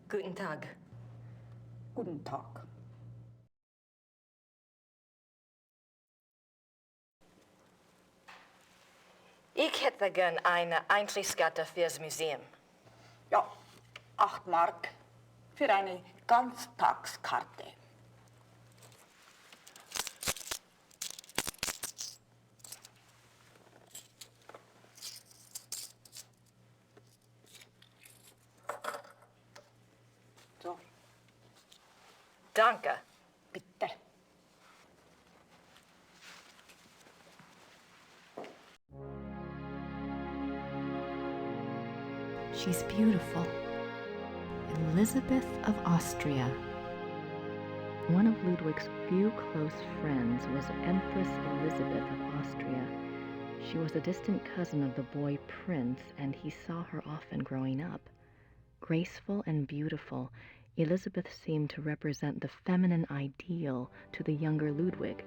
Speaker 3: Guten Tag.
Speaker 11: Guten Tag.
Speaker 3: Ich hätte gern eine Eintrittskarte fürs Museum.
Speaker 11: Ja, 8 Mark für eine Ganztagskarte. So.
Speaker 3: Danke.
Speaker 11: Bitte.
Speaker 2: She's beautiful. Elizabeth of Austria. One of Ludwig's few close friends was Empress Elizabeth of Austria. She was a distant cousin of the boy Prince, and he saw her often growing up. Graceful and beautiful, Elizabeth seemed to represent the feminine ideal to the younger Ludwig.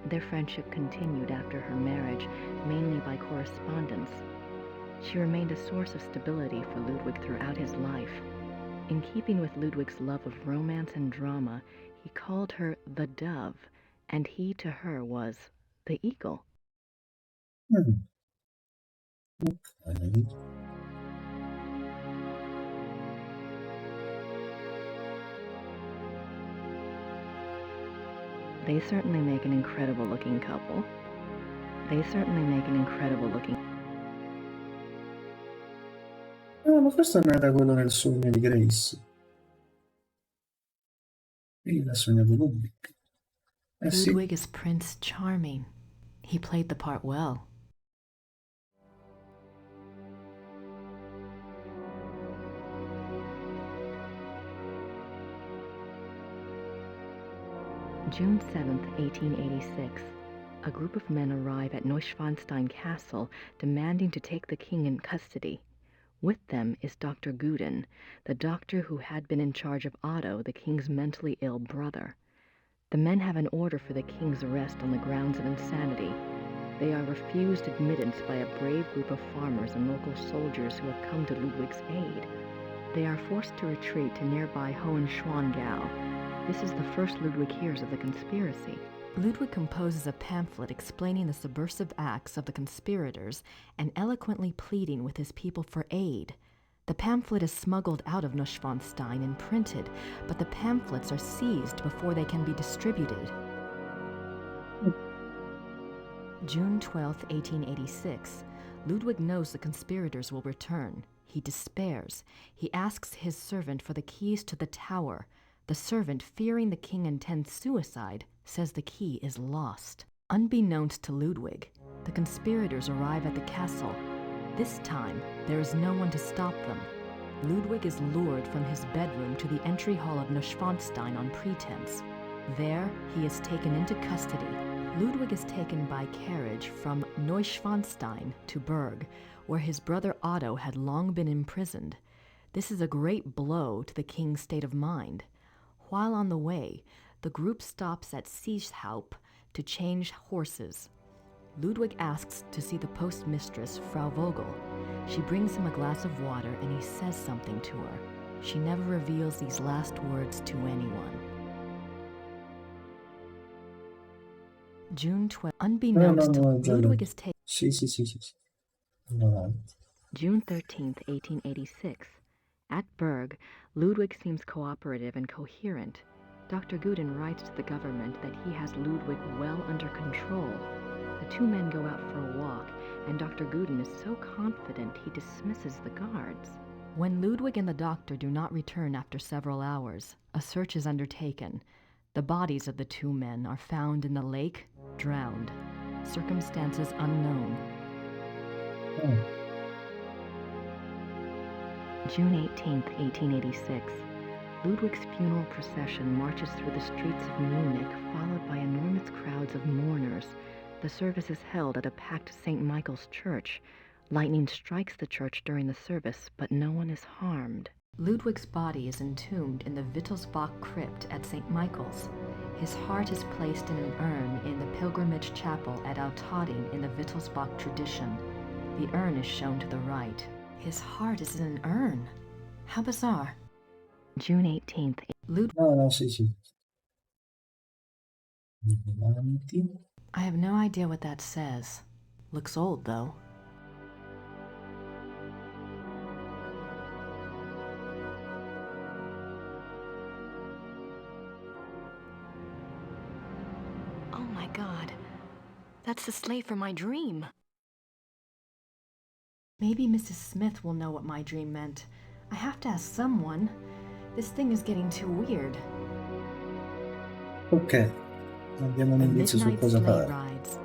Speaker 2: Their friendship continued after her marriage, mainly by correspondence. She remained a source of stability for Ludwig throughout his life. In keeping with Ludwig's love of romance and drama, he called her the dove, and he to her was the eagle.
Speaker 1: Okay.
Speaker 2: They certainly make an incredible looking couple. They certainly make an incredible looking.
Speaker 1: Ah, ma questo non era quello nel sogno di Grace. Quindi l'ha sognato Ludwig. Sì.
Speaker 2: Ludwig is Prince Charming. He played the part well. June 7th, 1886. A group of men arrive at Neuschwanstein Castle demanding to take the king in custody. With them is Dr. Guden, the doctor who had been in charge of Otto, the king's mentally ill brother. The men have an order for the king's arrest on the grounds of insanity. They are refused admittance by a brave group of farmers and local soldiers who have come to Ludwig's aid. They are forced to retreat to nearby Hohenschwangau. This is the first Ludwig hears of the conspiracy. Ludwig composes a pamphlet explaining the subversive acts of the conspirators and eloquently pleading with his people for aid. The pamphlet is smuggled out of Neuschwanstein and printed, but the pamphlets are seized before they can be distributed. June 12, 1886. Ludwig knows the conspirators will return. He despairs. He asks his servant for the keys to the tower. The servant, fearing the king intends suicide, says the key is lost. Unbeknownst to Ludwig, the conspirators arrive at the castle. This time, there is no one to stop them. Ludwig is lured from his bedroom to the entry hall of Neuschwanstein on pretense. There, he is taken into custody. Ludwig is taken by carriage from Neuschwanstein to Berg, where his brother Otto had long been imprisoned. This is a great blow to the king's state of mind. While on the way, the group stops at Seeshaupt to change horses. Ludwig asks to see the postmistress, Frau Vogel. She brings him a glass of water and he says something to her. She never reveals these last words to anyone. June 12. Unbeknownst to Ludwig is taken.
Speaker 1: Sì. Andiamo avanti.
Speaker 2: June 13th, 1886. At Berg, Ludwig seems cooperative and coherent. Dr. Guden writes to the government that he has Ludwig well under control. The two men go out for a walk, and Dr. Guden is so confident he dismisses the guards. When Ludwig and the doctor do not return after several hours, a search is undertaken. The bodies of the two men are found in the lake, drowned. Circumstances unknown. June 18th, 1886. Ludwig's funeral procession marches through the streets of Munich, followed by enormous crowds of mourners. The service is held at a packed St. Michael's church. Lightning strikes the church during the service, but no one is harmed. Ludwig's body is entombed in the Wittelsbach crypt at St. Michael's. His heart is placed in an urn in the pilgrimage chapel at Altading in the Wittelsbach tradition. The urn is shown to the right. His heart is in an urn. How bizarre. June 18th.
Speaker 1: No, sì. Andiamo avanti.
Speaker 2: I have no idea what that says. Looks old, though. Oh my God. That's the slave from my dream. Maybe Mrs. Smith will know what my dream meant. I have to ask someone. This thing is getting too weird.
Speaker 1: Ok, abbiamo un
Speaker 2: The
Speaker 1: indizio su
Speaker 2: midnight
Speaker 1: cosa
Speaker 2: sleigh
Speaker 1: fare.
Speaker 2: rides.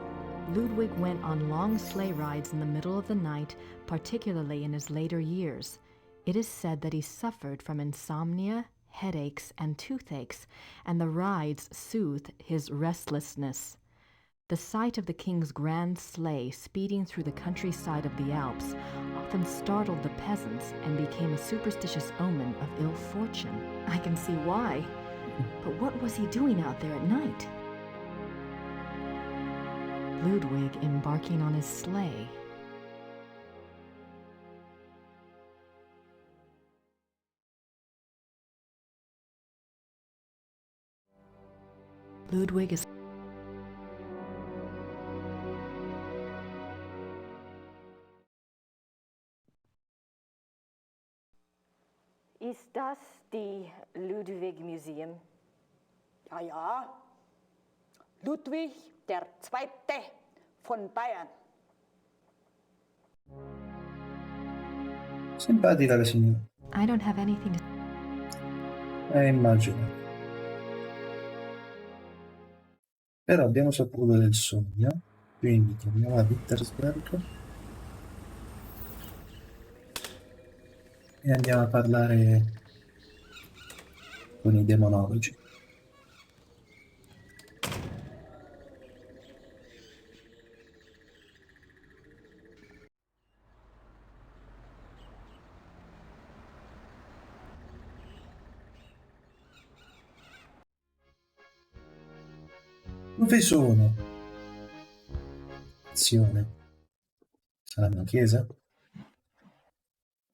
Speaker 2: Ludwig went on long sleigh rides in the middle of the night, particularly in his later years. It is said that he suffered from insomnia, headaches, and toothaches, and the rides soothed his restlessness. The sight of the king's grand sleigh speeding through the countryside of the Alps often startled the peasants and became a superstitious omen of ill fortune. I can see why. But what was he doing out there at night? Ludwig embarking on his sleigh. Ludwig is...
Speaker 4: Ist das die Ludwig Museum?
Speaker 11: Ja, ja. Ludwig der Zweite von Bayern.
Speaker 1: Simpatica la signora.
Speaker 2: I don't have anything to...
Speaker 1: Immagino. Però abbiamo saputo del sogno, quindi torniamo a Wittersberg e andiamo a parlare con i demonologi. Dove sono? Azione. Sarà una chiesa?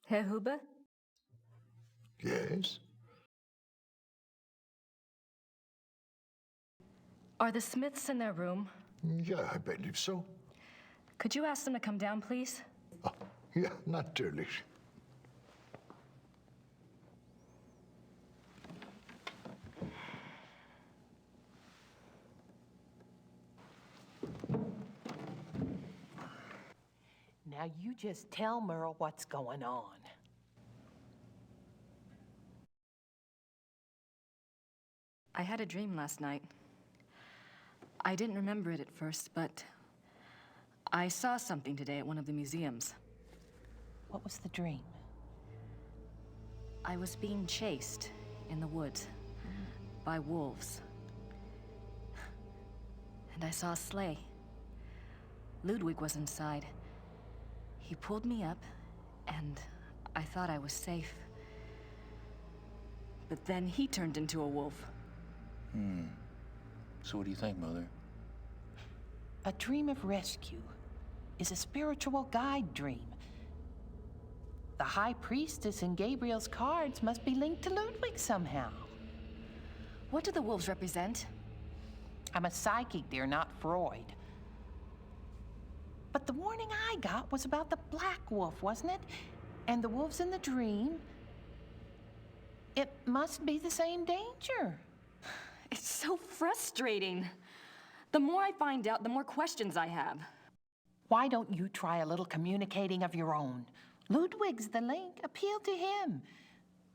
Speaker 3: Herr Huber?
Speaker 6: Yes?
Speaker 3: Are the Smiths in their room?
Speaker 6: Yeah, I believe so.
Speaker 3: Could you ask them to come down, please?
Speaker 6: Ja, natürlich.
Speaker 7: Now you just tell Merle what's going on.
Speaker 2: I had a dream last night. I didn't remember it at first, but I saw something today at one of the museums.
Speaker 7: What was the dream?
Speaker 2: I was being chased in the woods by wolves. And I saw a sleigh. Ludwig was inside. He pulled me up, and I thought I was safe. But then he turned into a wolf.
Speaker 8: So what do you think, Mother?
Speaker 7: A dream of rescue is a spiritual guide dream. The High Priestess in Gabriel's cards must be linked to Ludwig somehow.
Speaker 2: What do the wolves represent?
Speaker 7: I'm a psychic, dear, not Freud. But the warning I got was about the black wolf, wasn't it? And the wolves in the dream. It must be the same danger.
Speaker 2: It's so frustrating. The more I find out, the more questions I have.
Speaker 7: Why don't you try a little communicating of your own? Ludwig's the link. Appeal to him.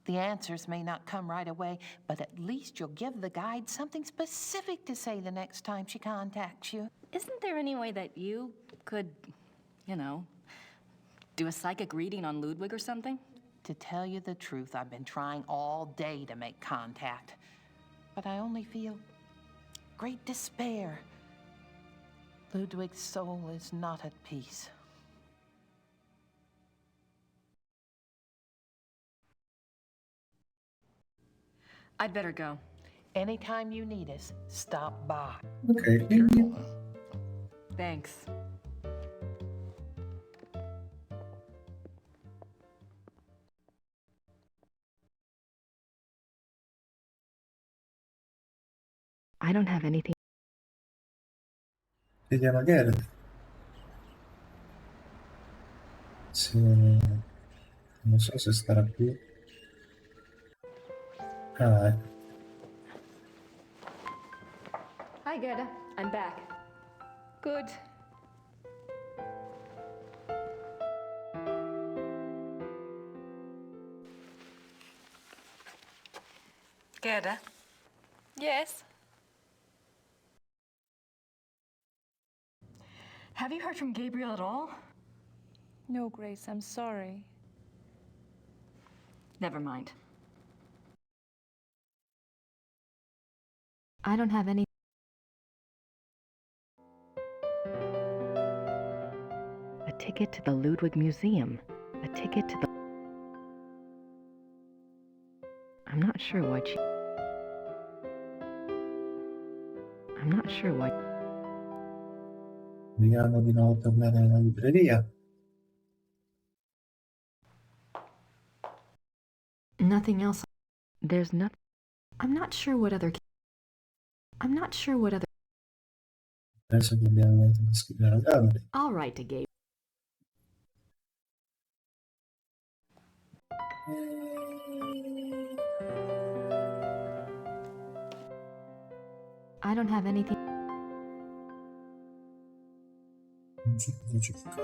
Speaker 7: The answers may not come right away, but at least you'll give the guide something specific to say the next time she contacts you.
Speaker 2: Isn't there any way that you could, do a psychic reading on Ludwig or something?
Speaker 7: To tell you the truth, I've been trying all day to make contact, but I only feel great despair. Ludwig's soul is not at peace.
Speaker 2: I'd better go.
Speaker 7: Anytime you need us, stop by.
Speaker 1: Ok,
Speaker 8: Careful, huh?
Speaker 2: Thanks. I don't have anything.
Speaker 1: vediamo Gareth. Non so se starà qui. Ah, ecco.
Speaker 2: Hi, Gerda. I'm back.
Speaker 9: Good.
Speaker 3: Gerda?
Speaker 9: Yes?
Speaker 2: Have you heard from Gabriel at all?
Speaker 9: No, Grace, I'm sorry.
Speaker 2: Never mind. I don't have any. A ticket to the Ludwig Museum. A ticket to the. I'm not sure what she. I'm not sure what.
Speaker 1: Vediamo di nuovo tornare nella libreria.
Speaker 2: Nothing else. There's nothing. I'm not sure what other. I'm not sure what other.
Speaker 1: Adesso dobbiamo mettere a scrivere a Gabriel.
Speaker 2: I'll write to Gabe. I don't have anything.
Speaker 1: Non so cosa ci fa.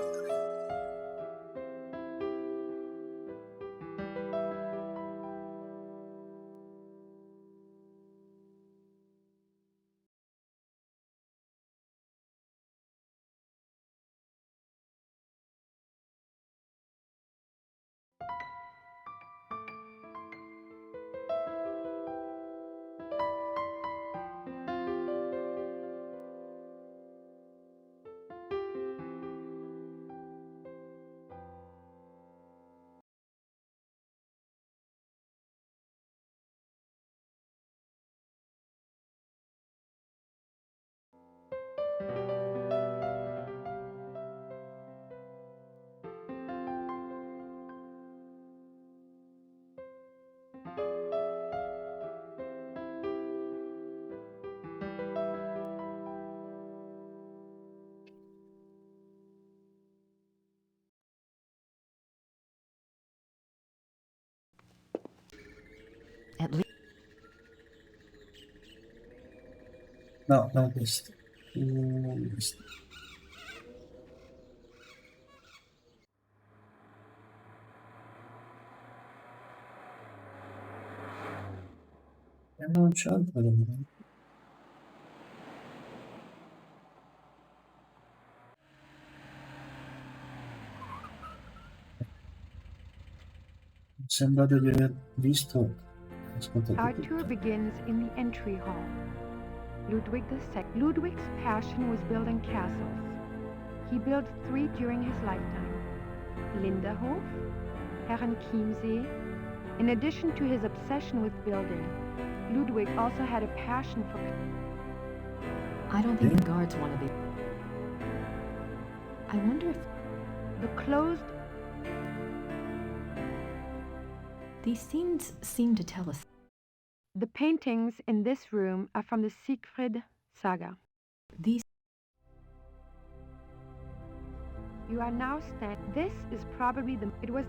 Speaker 2: At least.
Speaker 1: No, non questo. Questo. Non c'è altro da dire. Sembra di aver visto. Ascoltate
Speaker 10: Our
Speaker 1: tutto.
Speaker 10: tour begins in the entry hall. Ludwig II. Ludwig's passion was building castles. He built 3 during his lifetime. Linderhof, Herrenchiemsee. In addition to his obsession with building, Ludwig also had a passion for...
Speaker 2: I don't think the guards want to be... I wonder if...
Speaker 10: The closed...
Speaker 2: These scenes seem to tell us...
Speaker 10: The paintings in this room are from the Siegfried saga.
Speaker 2: These...
Speaker 10: You are now This is probably the... It was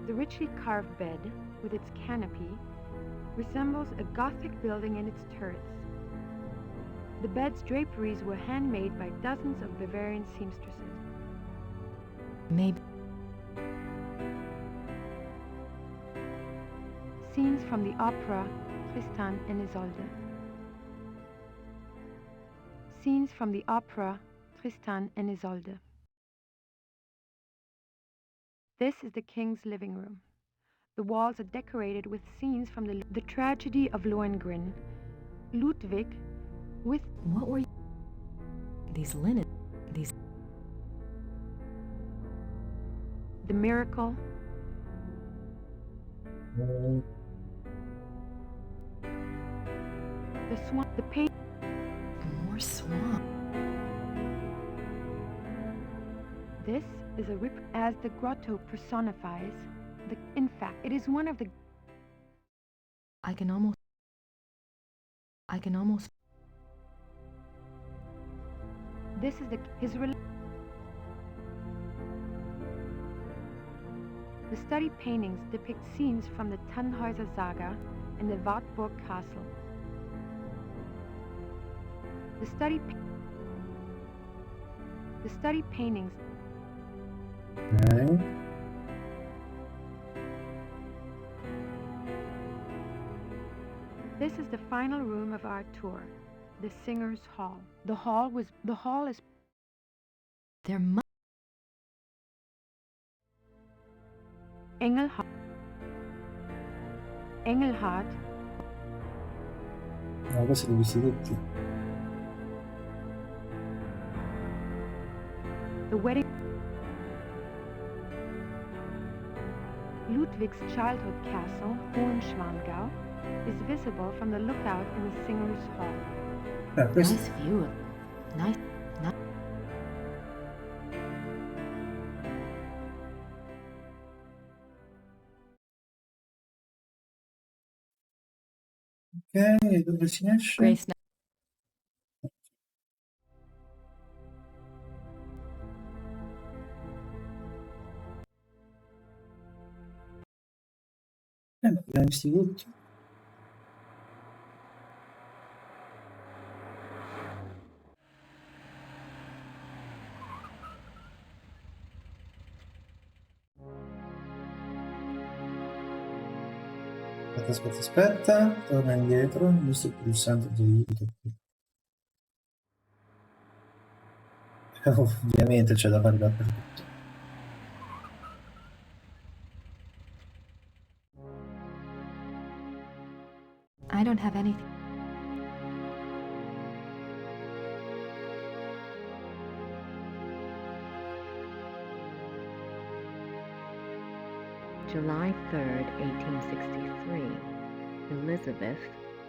Speaker 10: the richly carved bed, with its canopy, resembles a Gothic building in its turrets. The bed's draperies were handmade by dozens of Bavarian seamstresses.
Speaker 2: Maybe...
Speaker 10: Scenes from the opera Tristan and Isolde. Scenes from the opera Tristan and Isolde. This is the king's living room. The walls are decorated with scenes from the tragedy of Lohengrin. Ludwig with...
Speaker 2: What were you... These linen... These...
Speaker 10: The miracle... The swan... The pain...
Speaker 2: More swan...
Speaker 10: This is a rip as the grotto personifies the... In fact, it is one of the...
Speaker 2: I can almost...
Speaker 10: This is The study paintings depict scenes from the Tannhäuser saga and the Wartburg castle. The study paintings...
Speaker 1: Okay.
Speaker 10: This is the final room of our tour, the Singers' Hall. The hall is...
Speaker 2: There must...
Speaker 10: Engelhard.
Speaker 1: No, questi li ho visti tutti.
Speaker 10: The wedding... Ludwig's childhood castle, Hohenschwangau, is visible from the lookout in the Singers' Hall.
Speaker 2: Nice view. Nice.
Speaker 1: Ok, dove si esce?
Speaker 2: Grace.
Speaker 1: Abbiamo visti tutti. Aspetta, torna indietro, giusto il pulsante di ovviamente c'è da fare dappertutto.
Speaker 2: I don't have anything. July 3rd, 1863. Elizabeth,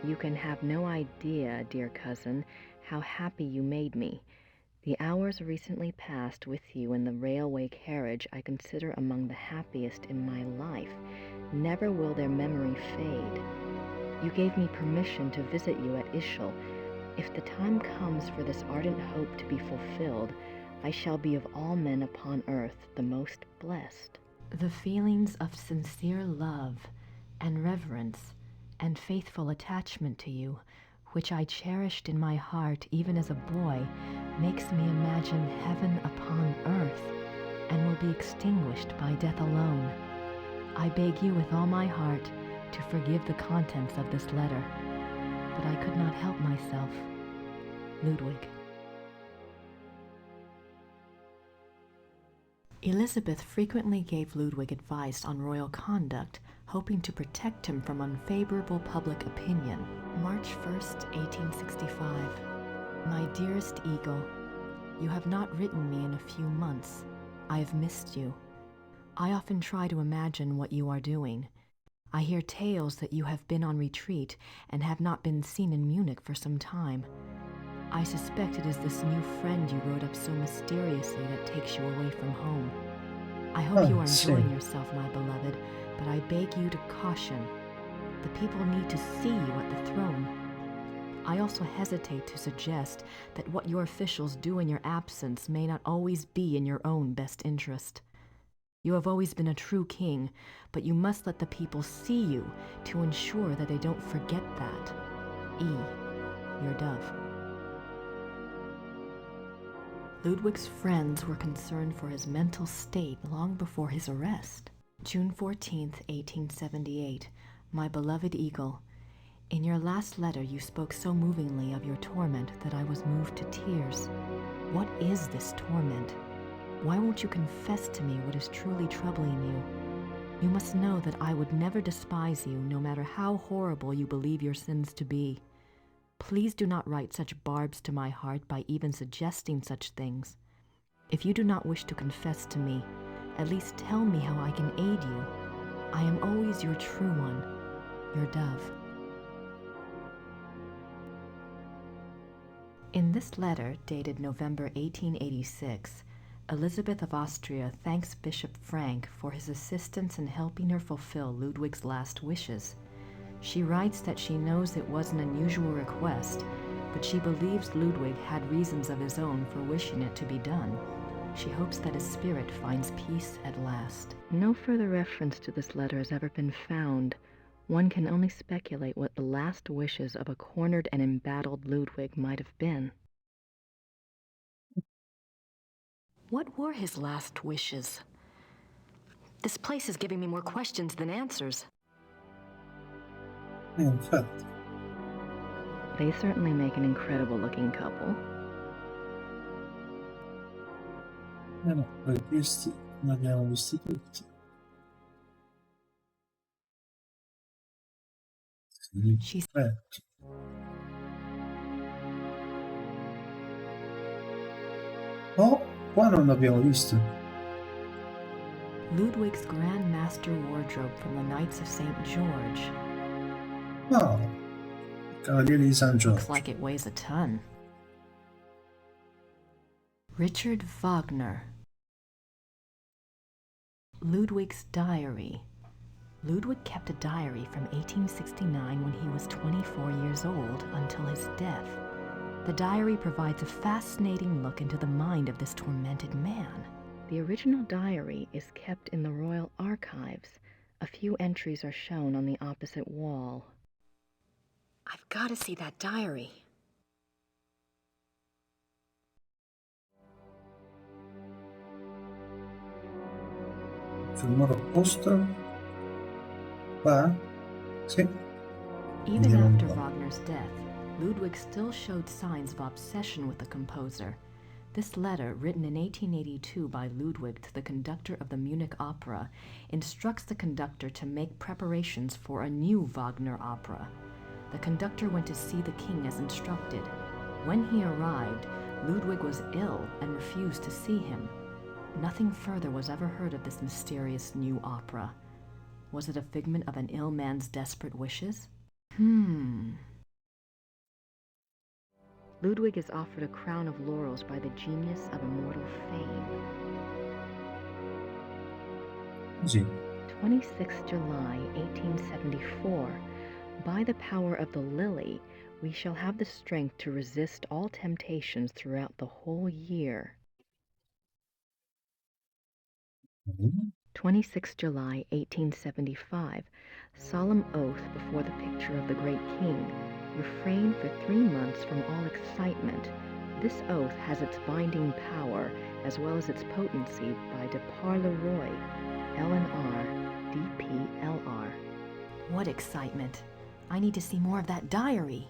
Speaker 2: you can have no idea, dear cousin, how happy you made me. The hours recently passed with you in the railway carriage I consider among the happiest in my life. Never will their memory fade. You gave me permission to visit you at Ischl. If the time comes for this ardent hope to be fulfilled, I shall be of all men upon earth the most blessed. The feelings of sincere love and reverence and faithful attachment to you, which I cherished in my heart even as a boy, makes me imagine heaven upon earth and will be extinguished by death alone. I beg you with all my heart to forgive the contents of this letter, but I could not help myself. Ludwig. Elizabeth frequently gave Ludwig advice on royal conduct, hoping to protect him from unfavorable public opinion. March 1st, 1865. My dearest Eagle, you have not written me in a few months. I have missed you. I often try to imagine what you are doing. I hear tales that you have been on retreat and have not been seen in Munich for some time. I suspect it is this new friend you wrote up so mysteriously that takes you away from home. I hope you are enjoying yourself, my beloved, but I beg you to caution. The people need to see you at the throne. I also hesitate to suggest that what your officials do in your absence may not always be in your own best interest. You have always been a true king, but you must let the people see you to ensure that they don't forget that. E. Your dove. Ludwig's friends were concerned for his mental state long before his arrest. June 14th, 1878. My beloved Eagle, in your last letter you spoke so movingly of your torment that I was moved to tears. What is this torment? Why won't you confess to me what is truly troubling you? You must know that I would never despise you, no matter how horrible you believe your sins to be. Please do not write such barbs to my heart by even suggesting such things. If you do not wish to confess to me, at least tell me how I can aid you. I am always your true one, your dove. In this letter, dated November 1886, Elizabeth of Austria thanks Bishop Frank for his assistance in helping her fulfill Ludwig's last wishes. She writes that she knows it was an unusual request, but she believes Ludwig had reasons of his own for wishing it to be done. She hopes that his spirit finds peace at last. No further reference to this letter has ever been found. One can only speculate what the last wishes of a cornered and embattled Ludwig might have been. What were his last wishes? This place is giving me more questions than answers.
Speaker 1: Infatti.
Speaker 2: They certainly make an incredible-looking couple.
Speaker 1: No, questi li abbiamo visti tutti. Sì, oh, qua non l'abbiamo visto.
Speaker 2: Ludwig's Grand Master Wardrobe from the Knights of St. George.
Speaker 1: No, Cavaliere di San Giorgio.
Speaker 2: Looks like it weighs a ton. Richard Wagner. Ludwig's diary. Ludwig kept a diary from 1869 when he was 24 years old until his death. The diary provides a fascinating look into the mind of this tormented man. The original diary is kept in the Royal Archives. A few entries are shown on the opposite wall. I've got to see that diary.
Speaker 1: Sul muro opposto. Qua? Sì.
Speaker 2: Even after Wagner's death, Ludwig still showed signs of obsession with the composer. This letter, written in 1882 by Ludwig to the conductor of the Munich Opera, instructs the conductor to make preparations for a new Wagner opera. The conductor went to see the king as instructed. When he arrived, Ludwig was ill and refused to see him. Nothing further was ever heard of this mysterious new opera. Was it a figment of an ill man's desperate wishes? Ludwig is offered a crown of laurels by the genius of immortal fame.
Speaker 1: Sì.
Speaker 2: 26 July 1874. By the power of the lily, we shall have the strength to resist all temptations throughout the whole year. 26 July 1875. Solemn oath before the picture of the great king. Refrain for 3 months from all excitement. This oath has its binding power as well as its potency by de par le roi, LNR, DPLR. What excitement. I need to see more of that diary.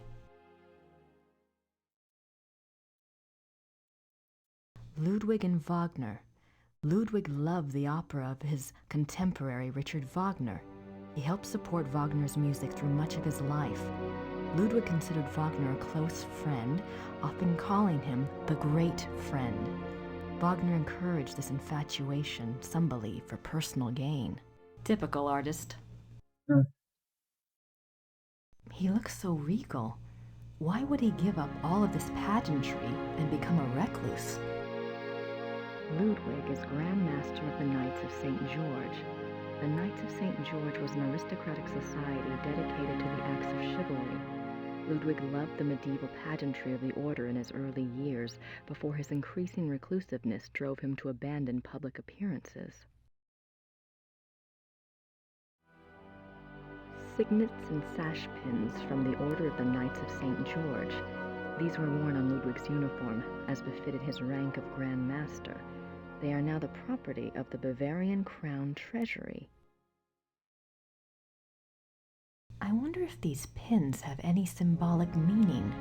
Speaker 2: Ludwig and Wagner. Ludwig loved the opera of his contemporary Richard Wagner. He helped support Wagner's music through much of his life. Ludwig considered Wagner a close friend, often calling him the great friend. Wagner encouraged this infatuation, some believe, for personal gain. Typical artist. He looks so regal. Why would he give up all of this pageantry and become a recluse? Ludwig is Grand Master of the Knights of St. George. The Knights of St. George was an aristocratic society dedicated to the acts of chivalry. Ludwig loved the medieval pageantry of the order in his early years, before his increasing reclusiveness drove him to abandon public appearances. Signets and sash pins from the Order of the Knights of St. George. These were worn on Ludwig's uniform, as befitted his rank of Grand Master. They are now the property of the Bavarian Crown Treasury. I wonder if these pins have any symbolic meaning.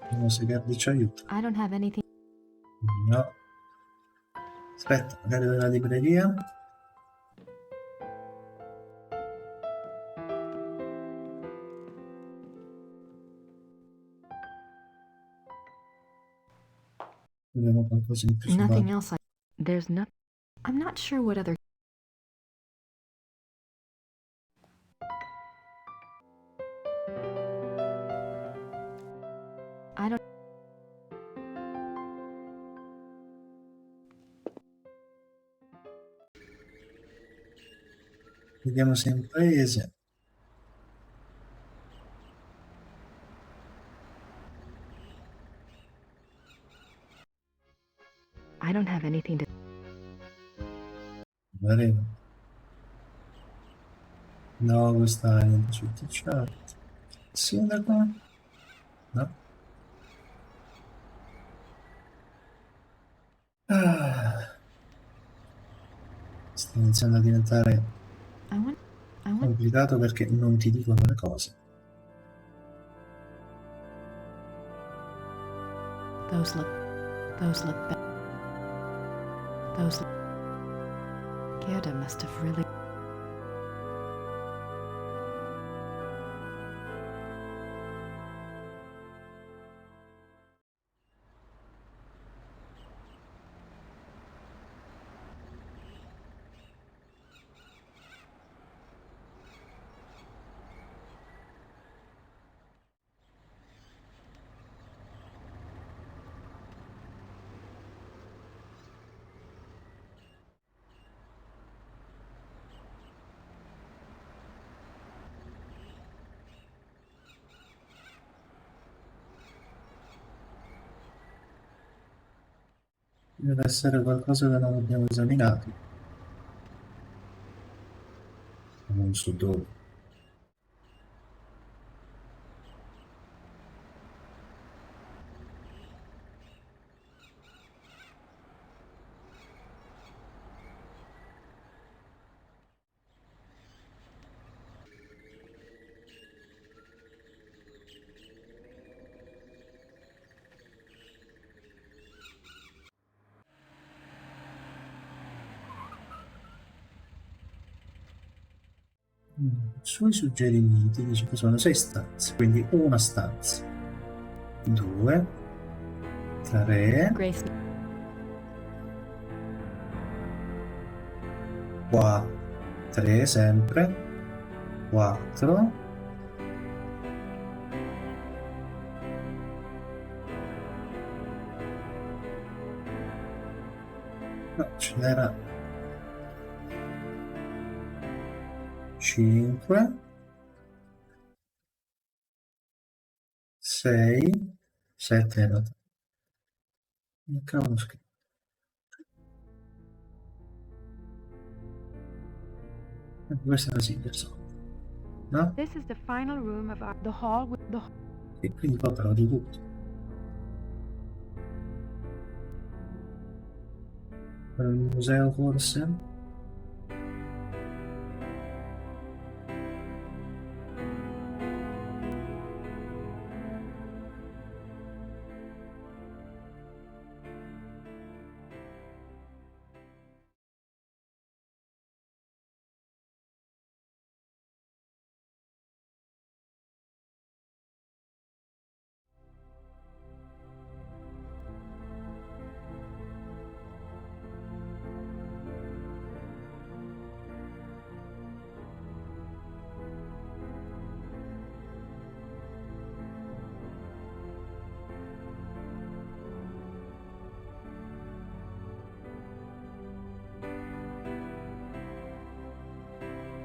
Speaker 1: Vediamo se Gabby ci aiuta.
Speaker 2: I don't have anything.
Speaker 1: No. Aspetta, magari della libreria. Vediamo qualcosa di più su
Speaker 2: Nothing
Speaker 1: Barbie.
Speaker 2: else. There's nothing. I'm not sure what other. I don't.
Speaker 1: Vediamo se è in paese.
Speaker 2: I don't have anything to.
Speaker 1: Vedremo. No, questa è su chat. Sindaco? No. Sta iniziando a diventare complicato perché non ti dicono le cose.
Speaker 2: Those look bad. Gerda must have really.
Speaker 1: Deve essere qualcosa che non abbiamo esaminato. Non so dove. Sui suggerimenti dice che sono 6 stanze, quindi una stanza, 2, 3,
Speaker 2: Grace.
Speaker 1: 4, 3 sempre, 4, no, ce n'era 5, 6, 7 era. Che cavolo ho scritto? Questa era Silverson, no?
Speaker 10: This is the final room of the hall with the
Speaker 1: E quindi poi ho trovato tutto. Il museo forse?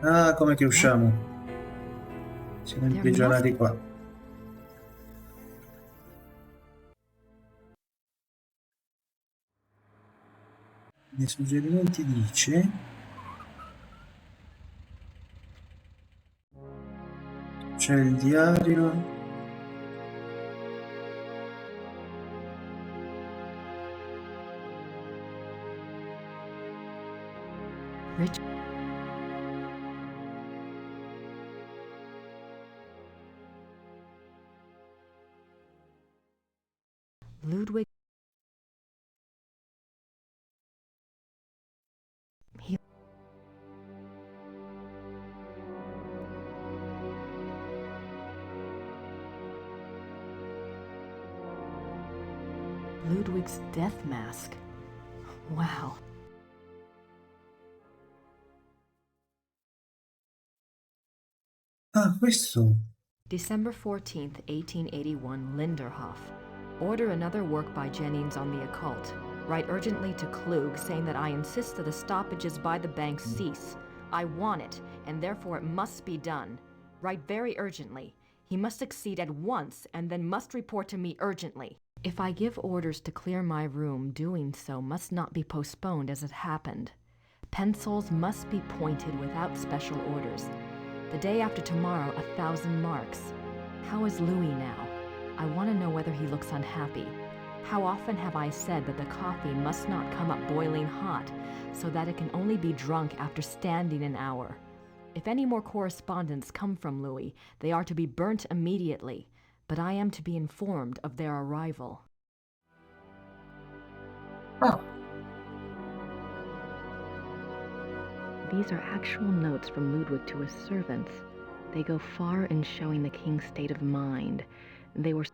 Speaker 1: Ah, come che usciamo? Siamo imprigionati qua. Nei suggerimenti dice... C'è il diario...
Speaker 2: Rich. Ludwig. He. Ludwig's death mask. Wow.
Speaker 1: Ah, questo...
Speaker 2: December 14th, 1881, Linderhof. Order another work by Jennings on the occult. Write urgently to Klug saying that I insist that the stoppages by the bank cease. I want it, and therefore it must be done. Write very urgently. He must succeed at once, and then must report to me urgently. If I give orders to clear my room, doing so must not be postponed as it happened. Pencils must be pointed without special orders. The day after tomorrow, 1,000 marks. How is Louis now? I want to know whether he looks unhappy. How often have I said that the coffee must not come up boiling hot, so that it can only be drunk after standing an hour? If any more correspondence come from Louis, they are to be burnt immediately, but I am to be informed of their arrival.
Speaker 1: Ah.
Speaker 2: These are actual notes from Ludwig to his servants. They go far in showing the king's state of mind. They were...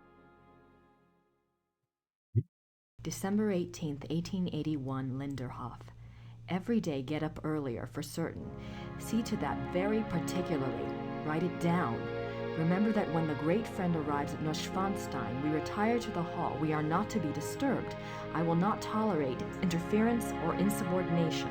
Speaker 2: December 18th, 1881, Linderhof. Every day get up earlier for certain. See to that very particularly. Write it down. Remember that when the great friend arrives at Neuschwanstein, we retire to the hall. We are not to be disturbed. I will not tolerate interference or insubordination.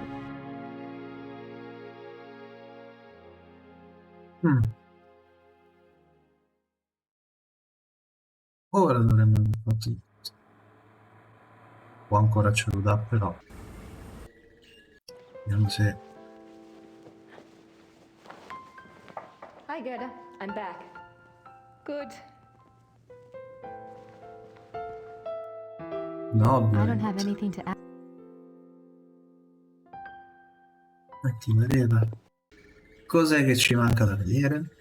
Speaker 1: Ora dovremmo aver fatto tutto. O ancora ce lo dà, però. Vediamo se...
Speaker 3: Hi, Gerda. I'm back. Good.
Speaker 1: No,
Speaker 2: I don't have anything to add.
Speaker 1: Senti, Mareva, cos'è che ci manca da vedere?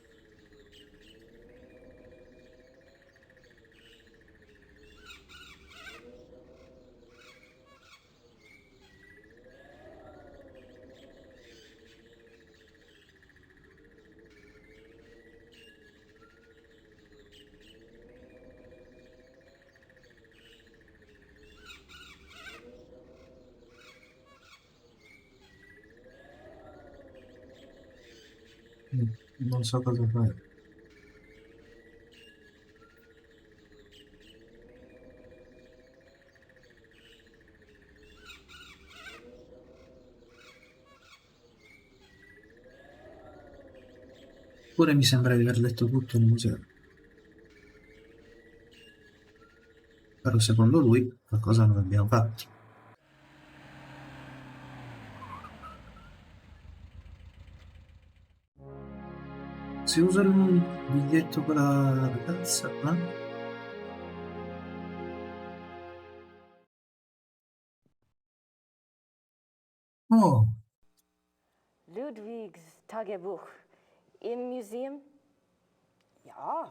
Speaker 1: Non so cosa fare. Pure mi sembra di aver letto tutto il museo. Però secondo lui qualcosa non abbiamo fatto. si usa il biglietto con la ragazza, eh? Oh,
Speaker 4: Ludwigs Tagebuch im Museum?
Speaker 11: Ja,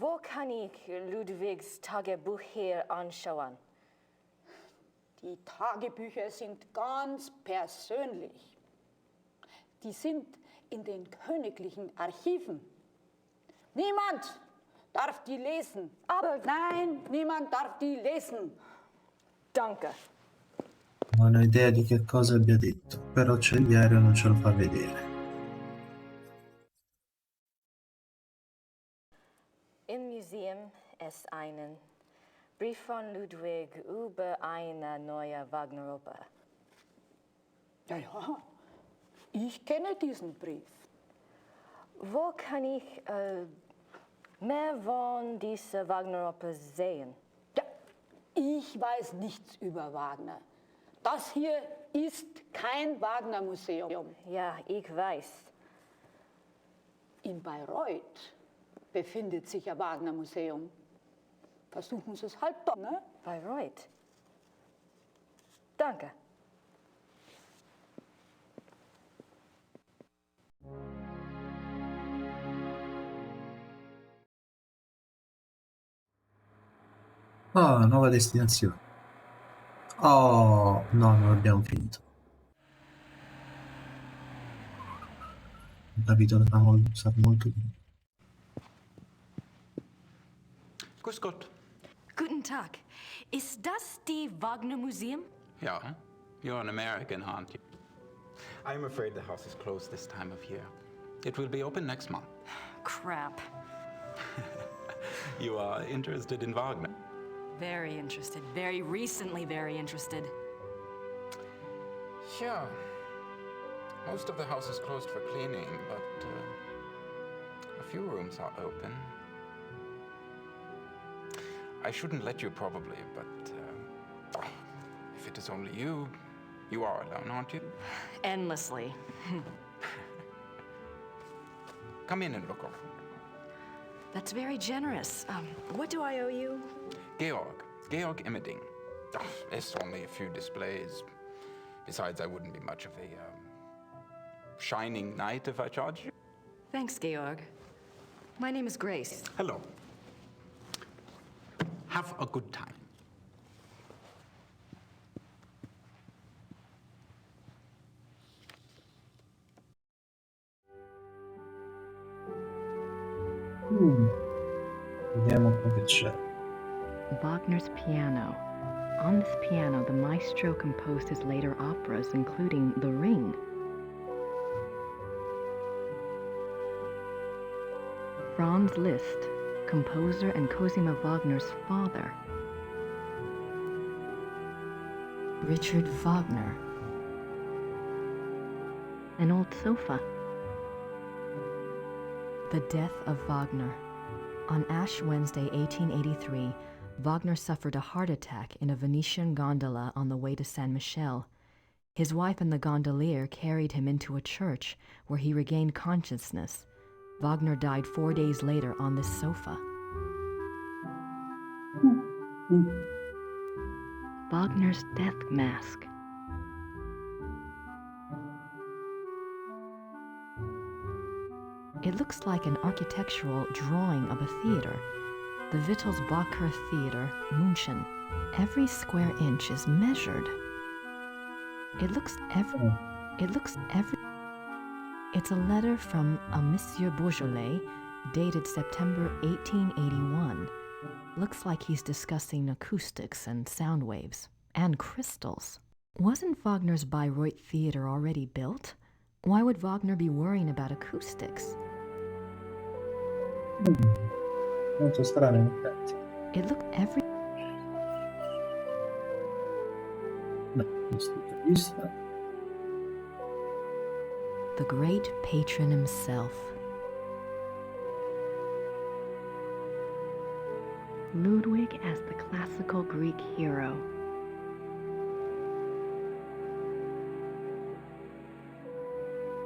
Speaker 4: Wo kann ich Ludwigs Tagebuch hier anschauen?
Speaker 11: die Tagebücher sind ganz persönlich. Die sind in den königlichen Archiven. Niemand darf die lesen.
Speaker 4: Aber
Speaker 11: Nein, niemand darf die lesen.
Speaker 4: danke.
Speaker 1: non ho idea di che cosa abbia detto, però c'è il diario e non ce lo fa vedere.
Speaker 4: Im Museum es einen Brief von Ludwig über eine neue Wagner-Oper.
Speaker 11: Ja, ja, ich kenne diesen Brief.
Speaker 4: Wo kann ich mehr von dieser Wagner-Oper sehen?
Speaker 11: Ja, ich weiß nichts über Wagner. Das hier ist kein Wagner-Museum.
Speaker 4: Ja, ich weiß.
Speaker 11: In Bayreuth befindet sich ein Wagner-Museum. Versuchen Sie es halt doch, ne?
Speaker 4: Bayreuth. Danke.
Speaker 1: Ah, nuova destinazione. Oh, no, non abbiamo finito. Ho capito, sarà molto lungo.
Speaker 12: Grüß Gott.
Speaker 3: Guten Tag. Ist das die Wagner Museum?
Speaker 12: Ja, you're an American, aren't you? I'm afraid the house is closed this time of year. It will be open next month.
Speaker 3: Crap.
Speaker 12: You are interested in Wagner?
Speaker 3: Very interested. Very recently very interested.
Speaker 12: Yeah. Most of the house is closed for cleaning, but a few rooms are open. I shouldn't let you probably, but if it is only you, you are alone, aren't you?
Speaker 3: Endlessly.
Speaker 12: Come in and look over.
Speaker 3: That's very generous. What do I owe you?
Speaker 12: Georg Immerding. It's only a few displays. Besides, I wouldn't be much of a shining knight if I charged you.
Speaker 3: Thanks, Georg. My name is Grace.
Speaker 12: Hello. Have a good time.
Speaker 1: Vediamo un po' che c'è.
Speaker 2: Wagner's piano. On this piano, the maestro composed his later operas, including The Ring. Franz Liszt, composer and Cosima Wagner's father. Richard Wagner. An old sofa. The death of Wagner. On Ash Wednesday, 1883, Wagner suffered a heart attack in a Venetian gondola on the way to San Michele. His wife and the gondolier carried him into a church where he regained consciousness. Wagner died 4 days later on this sofa. Wagner's death mask. It looks like an architectural drawing of a theater. The Wittelsbacher Theater, München. Every square inch is measured. It's a letter from a Monsieur Beaujolais, dated September 1881. Looks like he's discussing acoustics and sound waves. And crystals. Wasn't Wagner's Bayreuth Theater already built? Why would Wagner be worrying about acoustics?
Speaker 1: Molto strano in effetti.
Speaker 2: It looked every...
Speaker 1: No, questo intervista.
Speaker 2: The great patron himself. Ludwig as the classical Greek hero.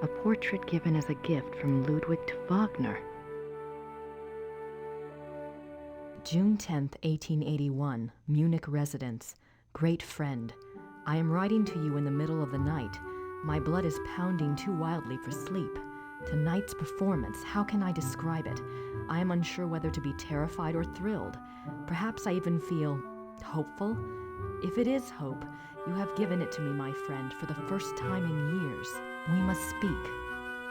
Speaker 2: A portrait given as a gift from Ludwig to Wagner. June 10th, 1881, Munich residence. Great friend, I am writing to you in the middle of the night. My blood is pounding too wildly for sleep. Tonight's performance, how can I describe it? I am unsure whether to be terrified or thrilled. Perhaps I even feel hopeful. If it is hope, you have given it to me, my friend, for the first time in years. We must speak.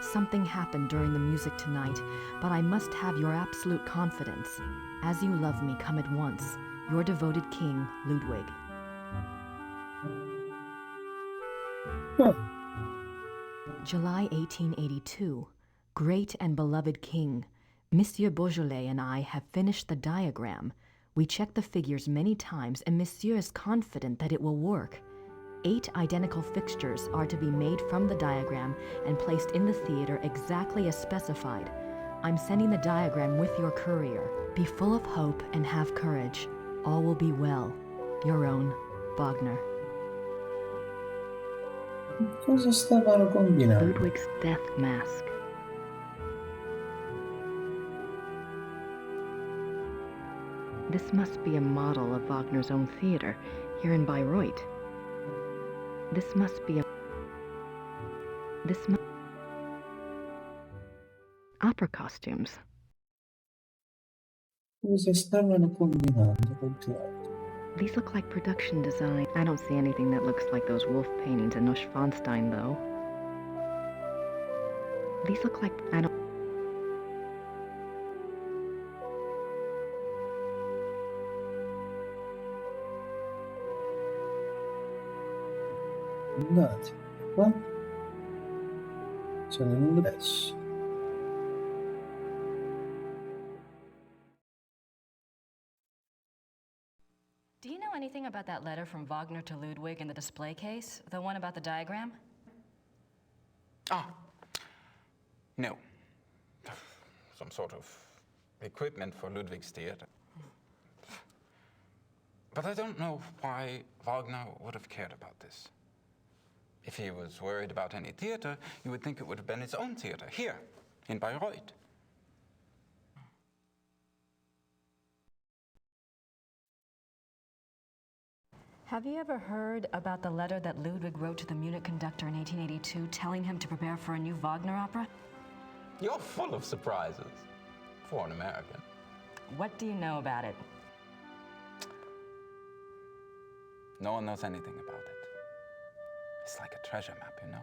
Speaker 2: Something happened during the music tonight, but I must have your absolute confidence. As you love me, come at once. Your devoted king, Ludwig. July 1882. Great and beloved king, Monsieur Beaujolais and I have finished the diagram. We checked the figures many times, and Monsieur is confident that it will work. 8 identical fixtures are to be made from the diagram and placed in the theater exactly as specified. I'm sending the diagram with your courier. Be full of hope and have courage. All will be well. Your own, Wagner.
Speaker 1: Cosa stavano combinando?
Speaker 2: Ludwig's death mask. This must be a model of Wagner's own theater, here in Bayreuth. This must be a... Opera costumes.
Speaker 1: Cosa stavano combinando col teatro?
Speaker 2: These look like production design. I don't see anything that looks like those wolf paintings in Neuschwanstein, though. These look like... I don't...
Speaker 1: Andate qua. Sono in ingresso.
Speaker 4: Do you know anything about that letter from Wagner to Ludwig in the display case? The one about the diagram?
Speaker 12: Ah, no. Some sort of equipment for Ludwig's theater. But I don't know why Wagner would have cared about this. If he was worried about any theater, you would think it would have been his own theater, here, in Bayreuth.
Speaker 4: Have you ever heard about the letter that Ludwig wrote to the Munich conductor in 1882 telling him to prepare for a new Wagner opera?
Speaker 12: You're full of surprises for an American.
Speaker 4: What do you know about it?
Speaker 12: No one knows anything about it. It's like a treasure map, you know?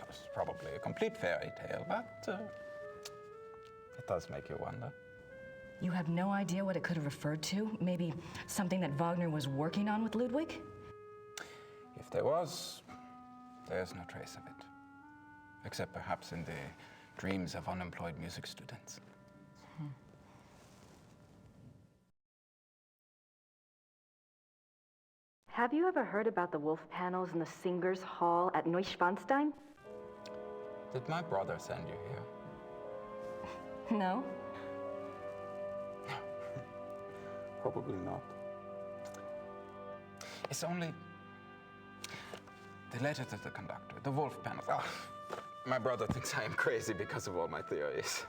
Speaker 12: It's probably a complete fairy tale, but it does make you wonder.
Speaker 4: You have no idea what it could have referred to? Maybe something that Wagner was working on with Ludwig?
Speaker 12: If there was, there's no trace of it. Except perhaps in the dreams of unemployed music students.
Speaker 2: Have you ever heard about the wolf panels in the Singers' Hall at Neuschwanstein?
Speaker 12: Did my brother send you here?
Speaker 4: No.
Speaker 12: Probably not. It's only the letter to the conductor, the wolf panels. Oh, my brother thinks I am crazy because of all my theories.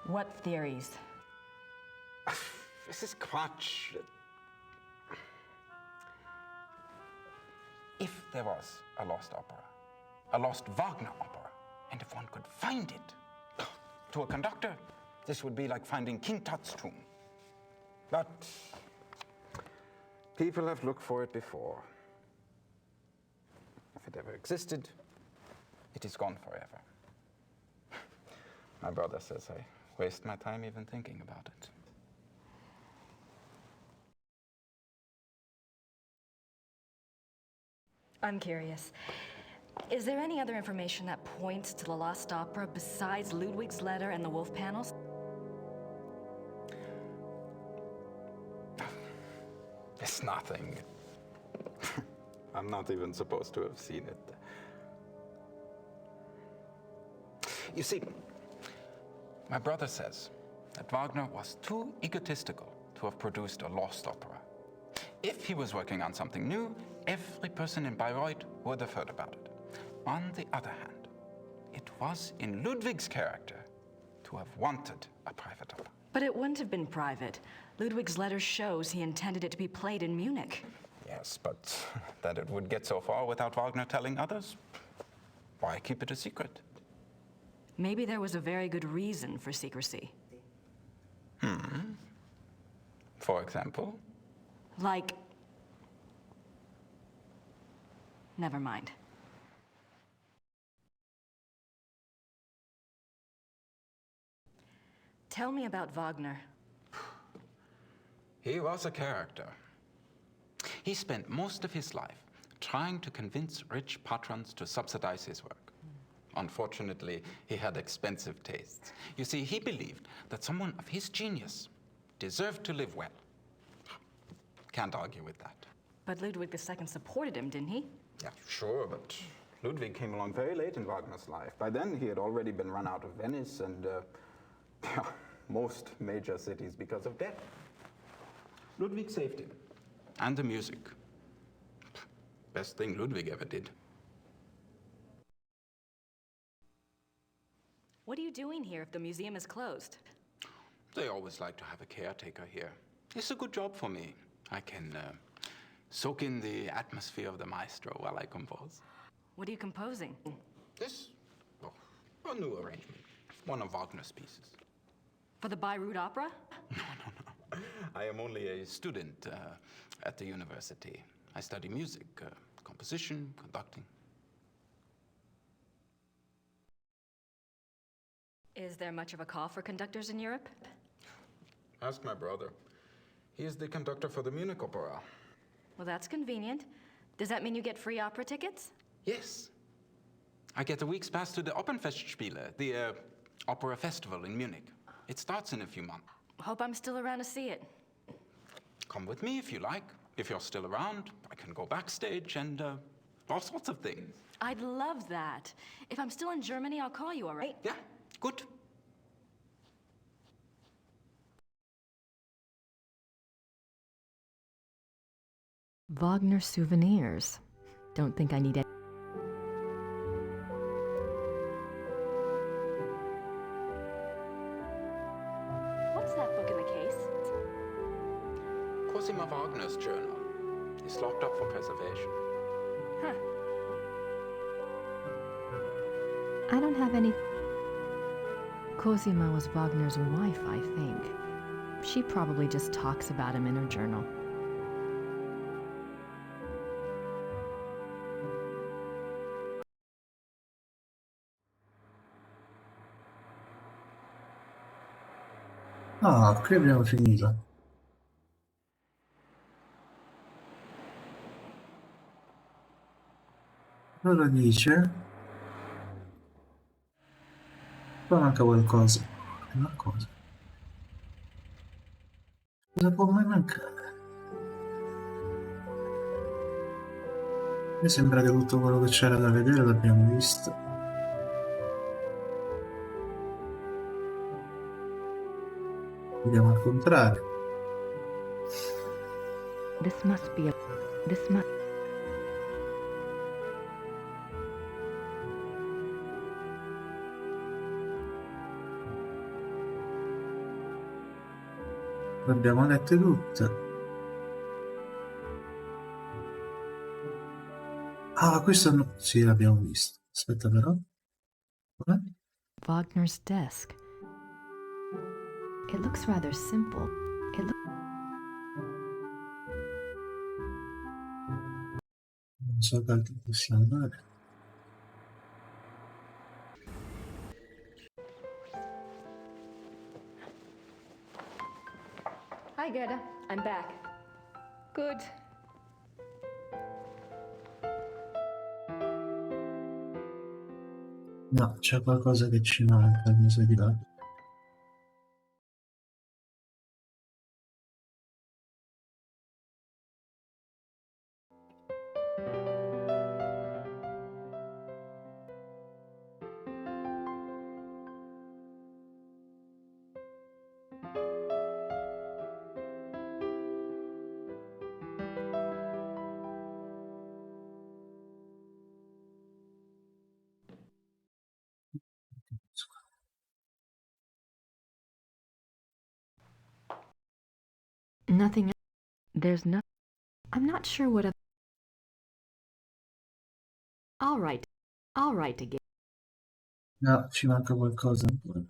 Speaker 4: What theories?
Speaker 12: This is Quatsch. If there was a lost opera, a lost Wagner opera, and if one could find it, to a conductor, this would be like finding King Tut's tomb. But people have looked for it before. If it ever existed, it is gone forever. My brother says I waste my time even thinking about it.
Speaker 4: I'm curious. Is there any other information that points to the lost opera besides Ludwig's letter and the wolf panels?
Speaker 12: It's nothing. I'm not even supposed to have seen it. You see, my brother says that Wagner was too egotistical to have produced a lost opera. If he was working on something new, every person in Bayreuth would have heard about it. On the other hand, It was in Ludwig's character to have wanted a private opera.
Speaker 3: But it wouldn't have been private. Ludwig's letter shows he intended it to be played in Munich.
Speaker 12: Yes, but that it would get so far without Wagner telling others, why keep it a secret?
Speaker 3: Maybe there was a very good reason for secrecy.
Speaker 12: For example?
Speaker 3: Like... Never mind. Tell me about Wagner.
Speaker 12: He was a character. He spent most of his life trying to convince rich patrons to subsidize his work. Unfortunately, he had expensive tastes. You see, he believed that someone of his genius deserved to live well. Can't argue with that.
Speaker 3: But Ludwig II supported him, didn't he?
Speaker 12: Yeah, sure, but Ludwig came along very late in Wagner's life. By then, he had already been run out of Venice and most major cities because of debt. Ludwig saved him. And the music. Best thing Ludwig ever did.
Speaker 3: What are you doing here if the museum is closed?
Speaker 12: They always like to have a caretaker here. It's a good job for me. I can soak in the atmosphere of the maestro while I compose.
Speaker 3: What are you composing?
Speaker 12: This? Oh, a new arrangement. One of Wagner's pieces.
Speaker 3: For the Bayreuth Opera?
Speaker 12: No. I am only a student at the university. I study music, composition, conducting.
Speaker 3: Is there much of a call for conductors in Europe?
Speaker 12: Ask my brother. He is the conductor for the Munich Opera.
Speaker 3: Well, that's convenient. Does that mean you get free opera tickets?
Speaker 12: Yes. I get a week's pass to the Opernfestspiele, the opera festival in Munich. It starts in a few months.
Speaker 3: Hope I'm still around to see it.
Speaker 12: Come with me if you like. If you're still around, I can go backstage and all sorts of things.
Speaker 3: I'd love that. If I'm still in Germany, I'll call you, all right?
Speaker 12: Yeah, good.
Speaker 2: Wagner souvenirs. Don't think I need any.
Speaker 3: What's that book in the case?
Speaker 12: Cosima Wagner's journal is locked up for preservation.
Speaker 3: Huh.
Speaker 2: I don't have any. Cosima was Wagner's wife, I think. She probably just talks about him in her journal.
Speaker 1: Ah, qui abbiamo finito. Cosa dice? Qua manca qualcosa. Una cosa. Cosa può mai mancare? Mi sembra che tutto quello che c'era da vedere l'abbiamo visto. Vediamo al contrario.
Speaker 2: This must be a... This must...
Speaker 1: Le abbiamo lette tutte. Ah, questo no. Sì, l'abbiamo visto. Aspetta però.
Speaker 2: Wagner's desk. It looks rather simple.
Speaker 1: Non so quanto possiamo dare.
Speaker 3: Hi, Gerda. I'm back.
Speaker 9: Good.
Speaker 1: No, c'è qualcosa che ci manca, mi sa di là.
Speaker 2: Nothing. There's nothing. I'm not sure what. I'll write again.
Speaker 1: No, ci manca qualcosa ancora.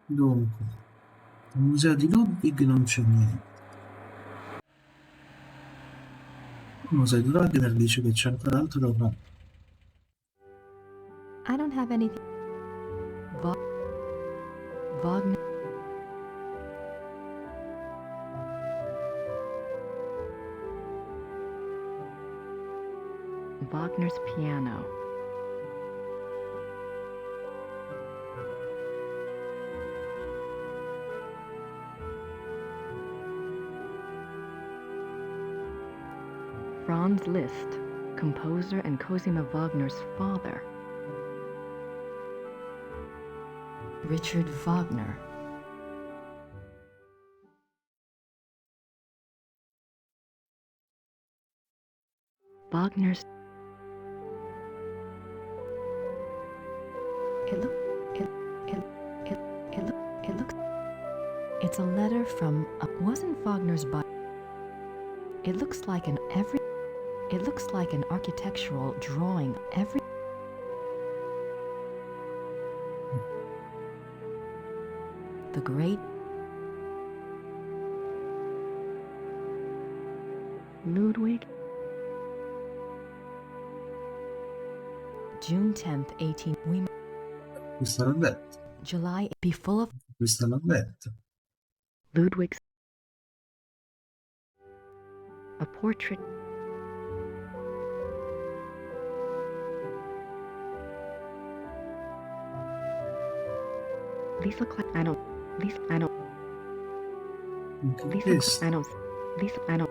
Speaker 1: Dunque, al museo di Ludwig non c'è niente. Il museo di Wagner dice che c'è ancora altro da fare.
Speaker 2: I don't have anything. Wagner. Wagner's piano. Franz Liszt, composer and Cosima Wagner's father. Richard Wagner. Wagner's. It looks. It's a letter from. Wasn't Wagner's by. It looks like an architectural drawing. The great Ludwig. June 10th, 18.
Speaker 1: Questo l'ho detto.
Speaker 2: July. Be full of.
Speaker 1: Questo l'ho detto.
Speaker 2: Ludwig's. A portrait. These look like. I don't. These. I don't. These look. I don't. These. I don't.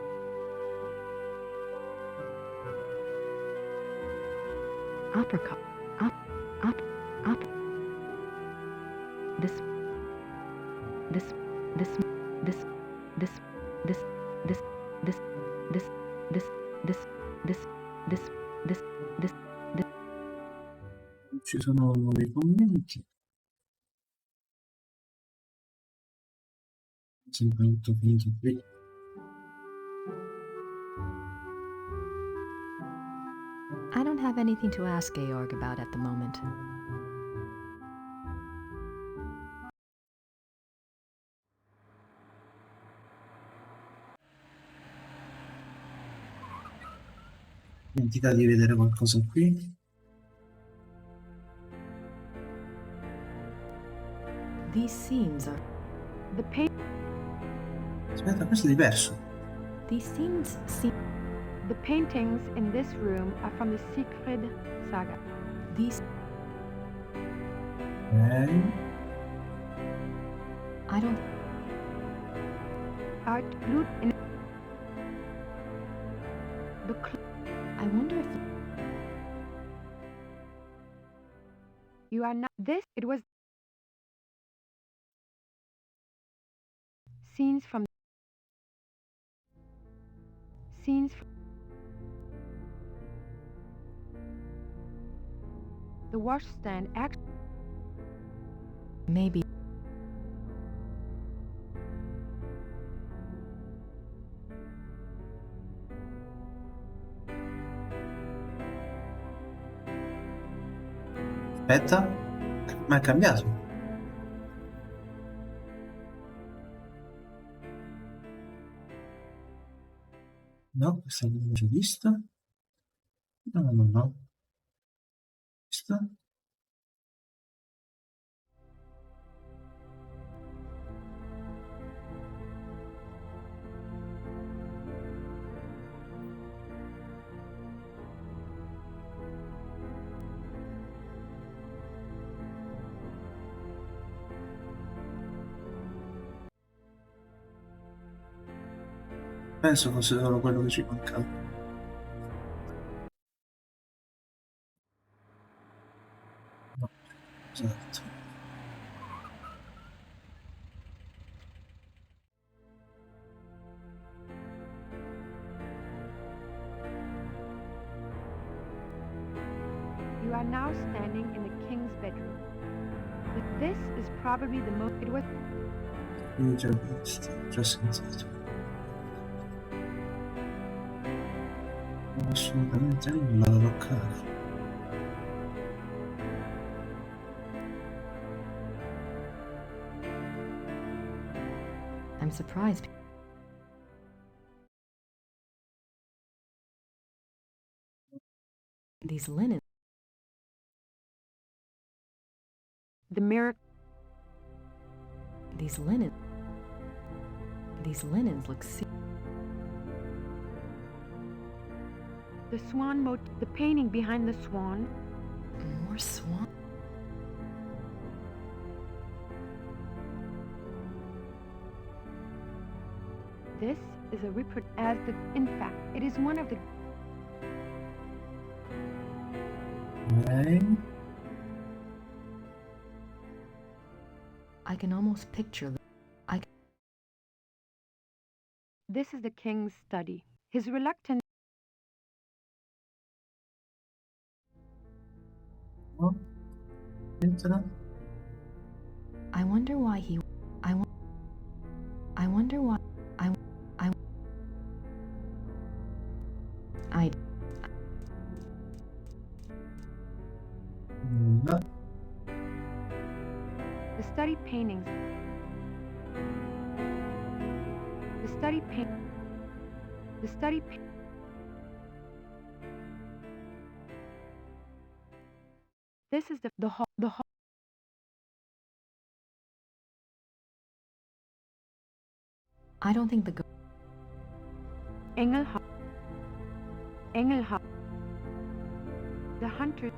Speaker 2: Apricot. Up. This. This. This. This. This. This. This. This. This. This. This. This. This. This. This. This.
Speaker 1: Ci sono nuovi commenti. Sempre tutto finito qui.
Speaker 2: I don't have anything to ask Georg about at the moment.
Speaker 1: Dimentica di vedere qualcosa qui.
Speaker 2: These scenes are.
Speaker 10: The paint.
Speaker 1: Aspetta, questo è diverso.
Speaker 2: These scenes seem.
Speaker 10: The paintings in this room are from the Siegfried saga.
Speaker 2: These.
Speaker 1: Ok.
Speaker 2: I don't.
Speaker 10: Art Blut in the
Speaker 2: I wonder if.
Speaker 10: you are not this. It was scenes from the washstand. Actually,
Speaker 2: Maybe.
Speaker 1: Aspetta, ma è cambiato. No, questa non l'ho già vista. No. Questa. Penso fosse solo quello che ci mancava. No, esatto.
Speaker 10: are now standing in the king's bedroom. This is probably the most. It was.
Speaker 1: Io già visto, già sentito. Non ho assolutamente nulla da toccare.
Speaker 2: I'm surprised. These linens.
Speaker 10: The mirror.
Speaker 2: These linens look
Speaker 10: The swan motif. The painting behind the swan.
Speaker 2: more swan.
Speaker 10: This is a as the. In fact, it is one of the.
Speaker 1: Okay.
Speaker 2: I can almost picture.
Speaker 10: This is the king's study. His reluctant.
Speaker 1: Oh, entra.
Speaker 2: I wonder why he. I wonder why.
Speaker 1: No.
Speaker 10: The study paintings. The study paint. The study. This is the hall. The hall.
Speaker 2: I don't think the.
Speaker 10: Engelhard. Engelhard. The hunter.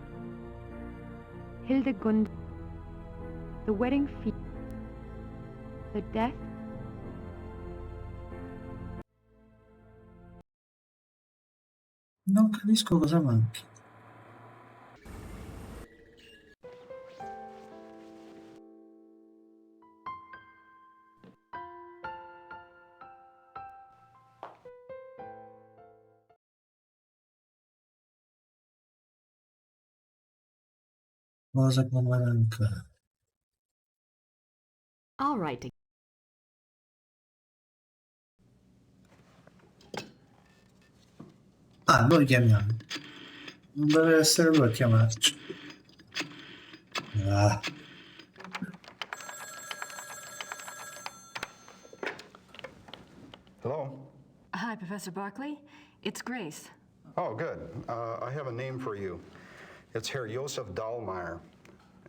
Speaker 10: Hildegund. The wedding feast. The death.
Speaker 1: Non capisco cosa manchi. Cosa che manca?
Speaker 2: All right.
Speaker 1: Ah, noi chiamiamo. Non deve essere lui a chiamarci. Ah.
Speaker 13: Hello?
Speaker 3: Hi, Professor Barkley. It's Grace.
Speaker 13: Oh, good. I have a name for you. It's Herr Josef Dahlmeier,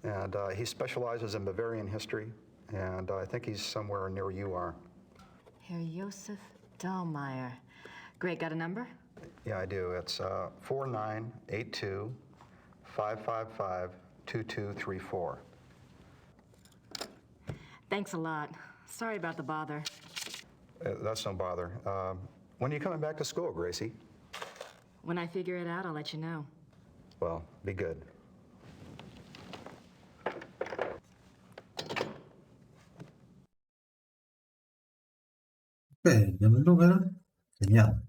Speaker 13: and he specializes in Bavarian history, and I think he's somewhere near you are.
Speaker 3: Herr Josef Dahlmeier. Great, got a number?
Speaker 13: Yeah, I do. It's 4982-555-2234.
Speaker 3: Thanks a lot. Sorry about the bother.
Speaker 13: That's no bother. When are you coming back to school, Gracie?
Speaker 3: When I figure it out, I'll let you know.
Speaker 13: Well, be good.
Speaker 1: Ok, diamo il numero. Vediamo.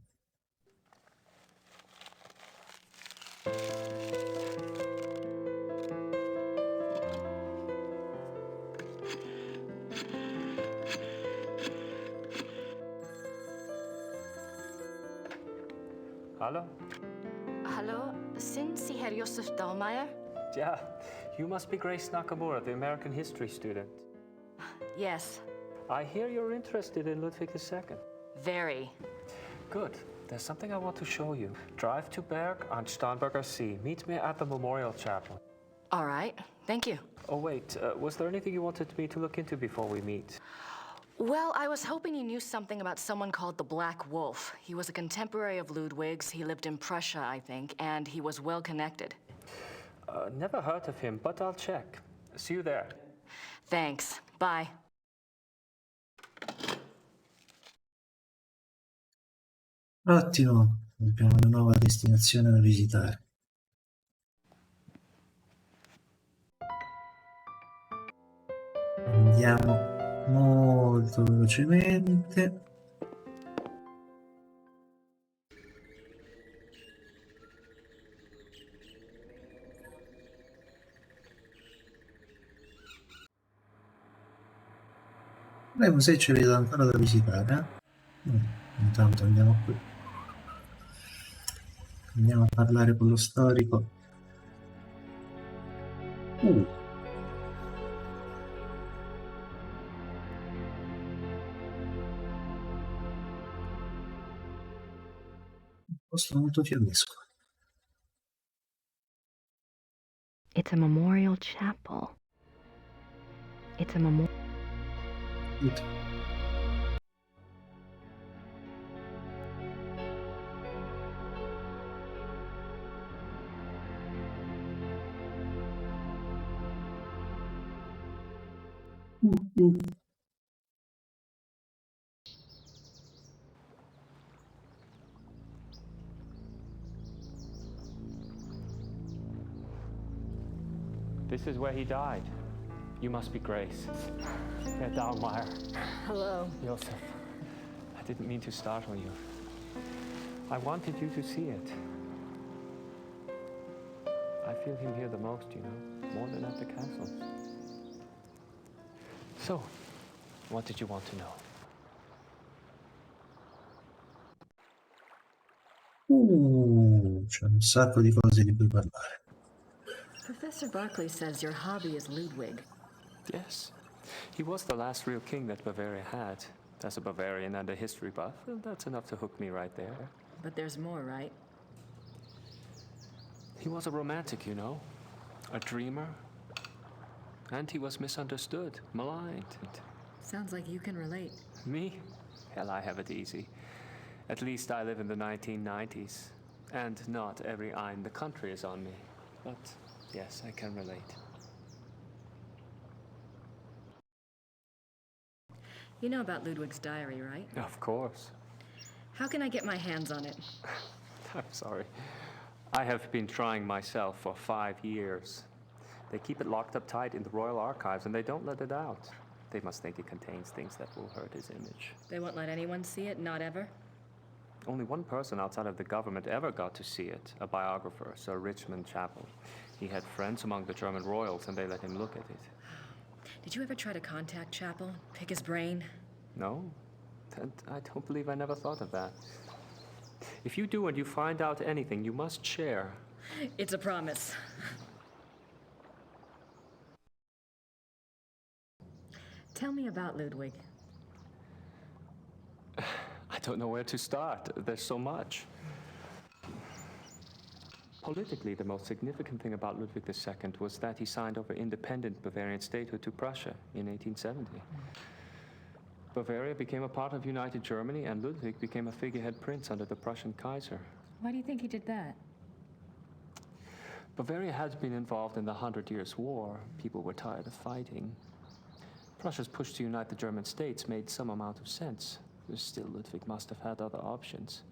Speaker 14: Hallo?
Speaker 4: Hallo, sind Sie Herr Josef Dahlmeier?
Speaker 14: Yeah, you must be Grace Nakamura, the American history student.
Speaker 4: Yes.
Speaker 14: I hear you're interested in Ludwig II.
Speaker 4: Very.
Speaker 14: Good. There's something I want to show you. Drive to Berg on Starnberger See. Meet me at the Memorial Chapel.
Speaker 4: All right. Thank you.
Speaker 14: Oh, wait. Was there anything you wanted me to look into before we meet?
Speaker 4: Well, I was hoping you knew something about someone called the Black Wolf. He was a contemporary of Ludwig's. He lived in Prussia, I think, and he was well connected.
Speaker 14: Never heard of him, but I'll check. See you there.
Speaker 4: Thanks. Bye.
Speaker 1: Ottimo, abbiamo una nuova destinazione da visitare. Andiamo molto velocemente. Beh, musei ci vedo ancora da visitare. Intanto andiamo qui. Andiamo a parlare con lo storico. Posto molto fiabesco.
Speaker 2: It's a memorial chapel. It's a memorial.
Speaker 14: This is where he died. You must be Grace. Herr Dahlmeier.
Speaker 4: Hello.
Speaker 14: Josef. I didn't mean to startle you. I wanted you to see it. I feel him here the most, you know, more than at the castle. So, what did you want to know?
Speaker 1: C'è un sacco di cose di cui parlare.
Speaker 4: Professor Barclay says your hobby is Ludwig.
Speaker 14: Yes. He was the last real king that Bavaria had. As a Bavarian and a history buff, well, that's enough to hook me right there.
Speaker 4: But there's more, right?
Speaker 14: He was a romantic, you know, a dreamer. And he was misunderstood, maligned.
Speaker 4: Sounds like you can relate.
Speaker 14: Me? Hell, I have it easy. At least I live in the 1990s. And not every eye in the country is on me. But yes, I can relate.
Speaker 4: You know about Ludwig's diary, right?
Speaker 14: Of course.
Speaker 4: How can I get my hands on it?
Speaker 14: I'm sorry. I have been trying myself for 5 years. They keep it locked up tight in the Royal Archives and they don't let it out. They must think it contains things that will hurt his image.
Speaker 4: They won't let anyone see it, not ever?
Speaker 14: Only one person outside of the government ever got to see it, a biographer, Sir Richmond Chapel. He had friends among the German royals and they let him look at it.
Speaker 4: Did you ever try to contact Chapel? Pick his brain?
Speaker 14: No, and I don't believe I never thought of that. If you do and you find out anything, you must share.
Speaker 4: It's a promise. Tell me about Ludwig.
Speaker 14: I don't know where to start. There's so much. Politically, the most significant thing about Ludwig II was that he signed over independent Bavarian statehood to Prussia in 1870. Bavaria became a part of United Germany, and Ludwig became a figurehead prince under the Prussian Kaiser.
Speaker 4: Why do you think he did that?
Speaker 14: Bavaria had been involved in the 100 Years' War. People were tired of fighting. Prussia's push to unite the German states made some amount of sense. Still, Ludwig must have had other options.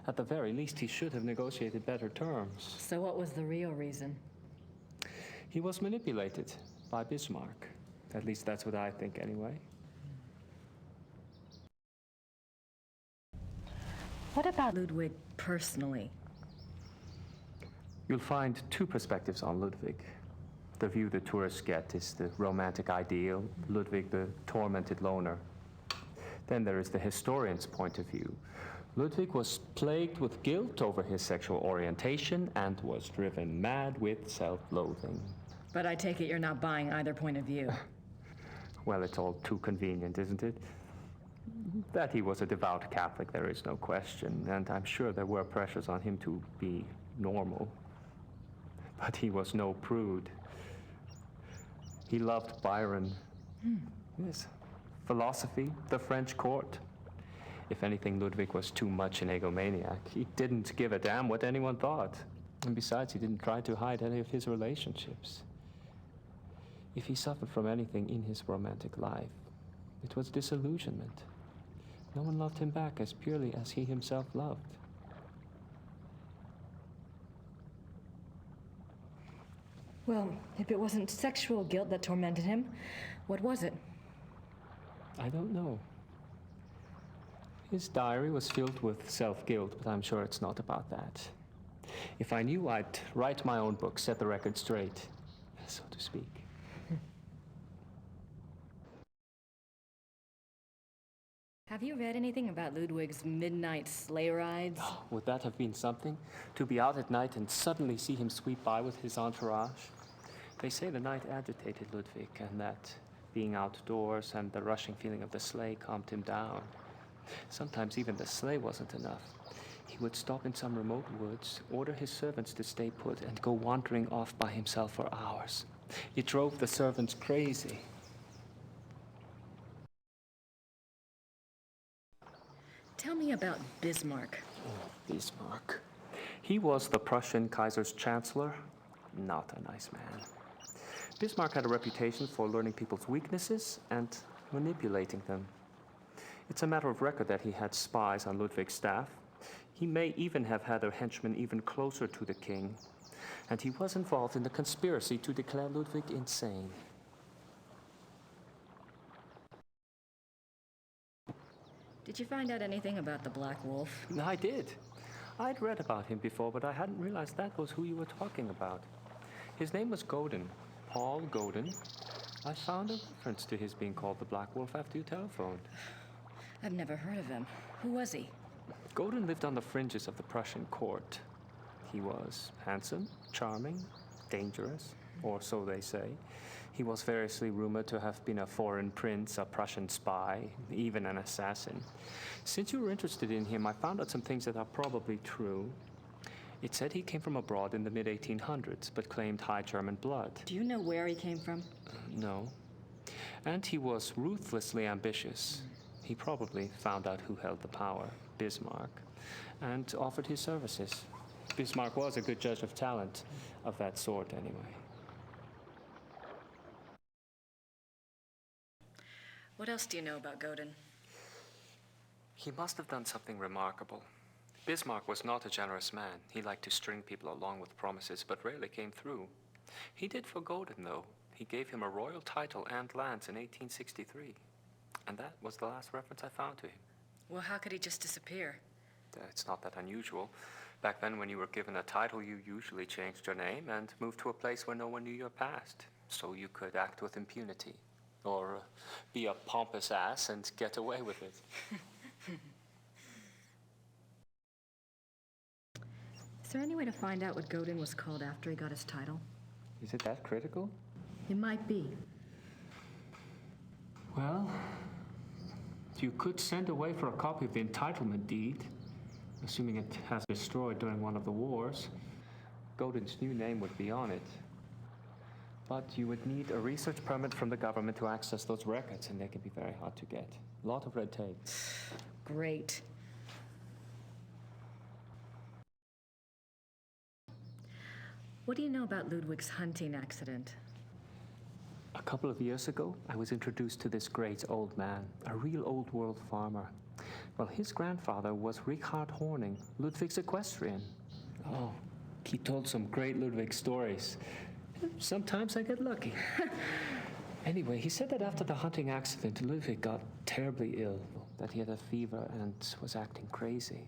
Speaker 14: At the very least, he should have negotiated better terms.
Speaker 4: So what was the real reason?
Speaker 14: He was manipulated by Bismarck. At least that's what I think anyway.
Speaker 4: What about Ludwig personally?
Speaker 14: You'll find two perspectives on Ludwig. The view the tourists get is the romantic ideal, Ludwig the tormented loner. Then there is the historian's point of view. Ludwig was plagued with guilt over his sexual orientation and was driven mad with self-loathing.
Speaker 4: But I take it you're not buying either point of view.
Speaker 14: Well, it's all too convenient, isn't it? That he was a devout Catholic, there is no question, and I'm sure there were pressures on him to be normal. But he was no prude. He loved Byron. Yes. Philosophy, the French court. If anything, Ludwig was too much an egomaniac. He didn't give a damn what anyone thought. And besides, he didn't try to hide any of his relationships. If he suffered from anything in his romantic life, it was disillusionment. No one loved him back as purely as he himself loved.
Speaker 4: Well, if it wasn't sexual guilt that tormented him, what was it?
Speaker 14: I don't know. His diary was filled with self-guilt, but I'm sure it's not about that. If I knew, I'd write my own book, set the record straight, so to speak.
Speaker 4: Have you read anything about Ludwig's midnight sleigh rides?
Speaker 14: Oh, would that have been something? To be out at night and suddenly see him sweep by with his entourage? They say the night agitated Ludwig, and that being outdoors and the rushing feeling of the sleigh calmed him down. Sometimes even the sleigh wasn't enough. He would stop in some remote woods, order his servants to stay put, and go wandering off by himself for hours. It drove the servants crazy.
Speaker 4: Tell me about Bismarck.
Speaker 14: Oh, Bismarck. He was the Prussian Kaiser's chancellor. Not a nice man. Bismarck had a reputation for learning people's weaknesses and manipulating them. It's a matter of record that he had spies on Ludwig's staff. He may even have had a henchman even closer to the king, and he was involved in the conspiracy to declare Ludwig insane.
Speaker 4: Did you find out anything about the Black Wolf?
Speaker 14: I did. I'd read about him before, but I hadn't realized that was who you were talking about. His name was Godin, Paul Godin. I found a reference to his being called the Black Wolf after you telephoned.
Speaker 4: I've never heard of him. Who was he?
Speaker 14: Godin lived on the fringes of the Prussian court. He was handsome, charming, dangerous, or so they say. He was variously rumored to have been a foreign prince, a Prussian spy, even an assassin. Since you were interested in him, I found out some things that are probably true. It said he came from abroad in the mid-1800s, but claimed high German blood.
Speaker 4: Do you know where he came from?
Speaker 14: No. And he was ruthlessly ambitious. He probably found out who held the power, Bismarck, and offered his services. Bismarck was a good judge of talent, of that sort anyway.
Speaker 4: What else do you know about Godin?
Speaker 14: He must have done something remarkable. Bismarck was not a generous man. He liked to string people along with promises, but rarely came through. He did for Godin, though. He gave him a royal title and lands in 1863. And that was the last reference I found to him.
Speaker 4: Well, how could he just disappear?
Speaker 14: It's not that unusual. Back then, when you were given a title, you usually changed your name and moved to a place where no one knew your past, so you could act with impunity. Or be a pompous ass and get away with it.
Speaker 4: Is there any way to find out what Godin was called after he got his title?
Speaker 14: Is it that critical?
Speaker 4: It might be.
Speaker 14: Well, you could send away for a copy of the entitlement deed, assuming it has been destroyed during one of the wars. Godin's new name would be on it. But you would need a research permit from the government to access those records, and they can be very hard to get. A lot of red tape.
Speaker 4: Great. What do you know about Ludwig's hunting accident?
Speaker 14: A couple of years ago, I was introduced to this great old man, a real old world farmer. Well, his grandfather was Richard Horning, Ludwig's equestrian. Oh, he told some great Ludwig stories. Sometimes I get lucky. Anyway, he said that after the hunting accident, Ludwig got terribly ill, that he had a fever and was acting crazy.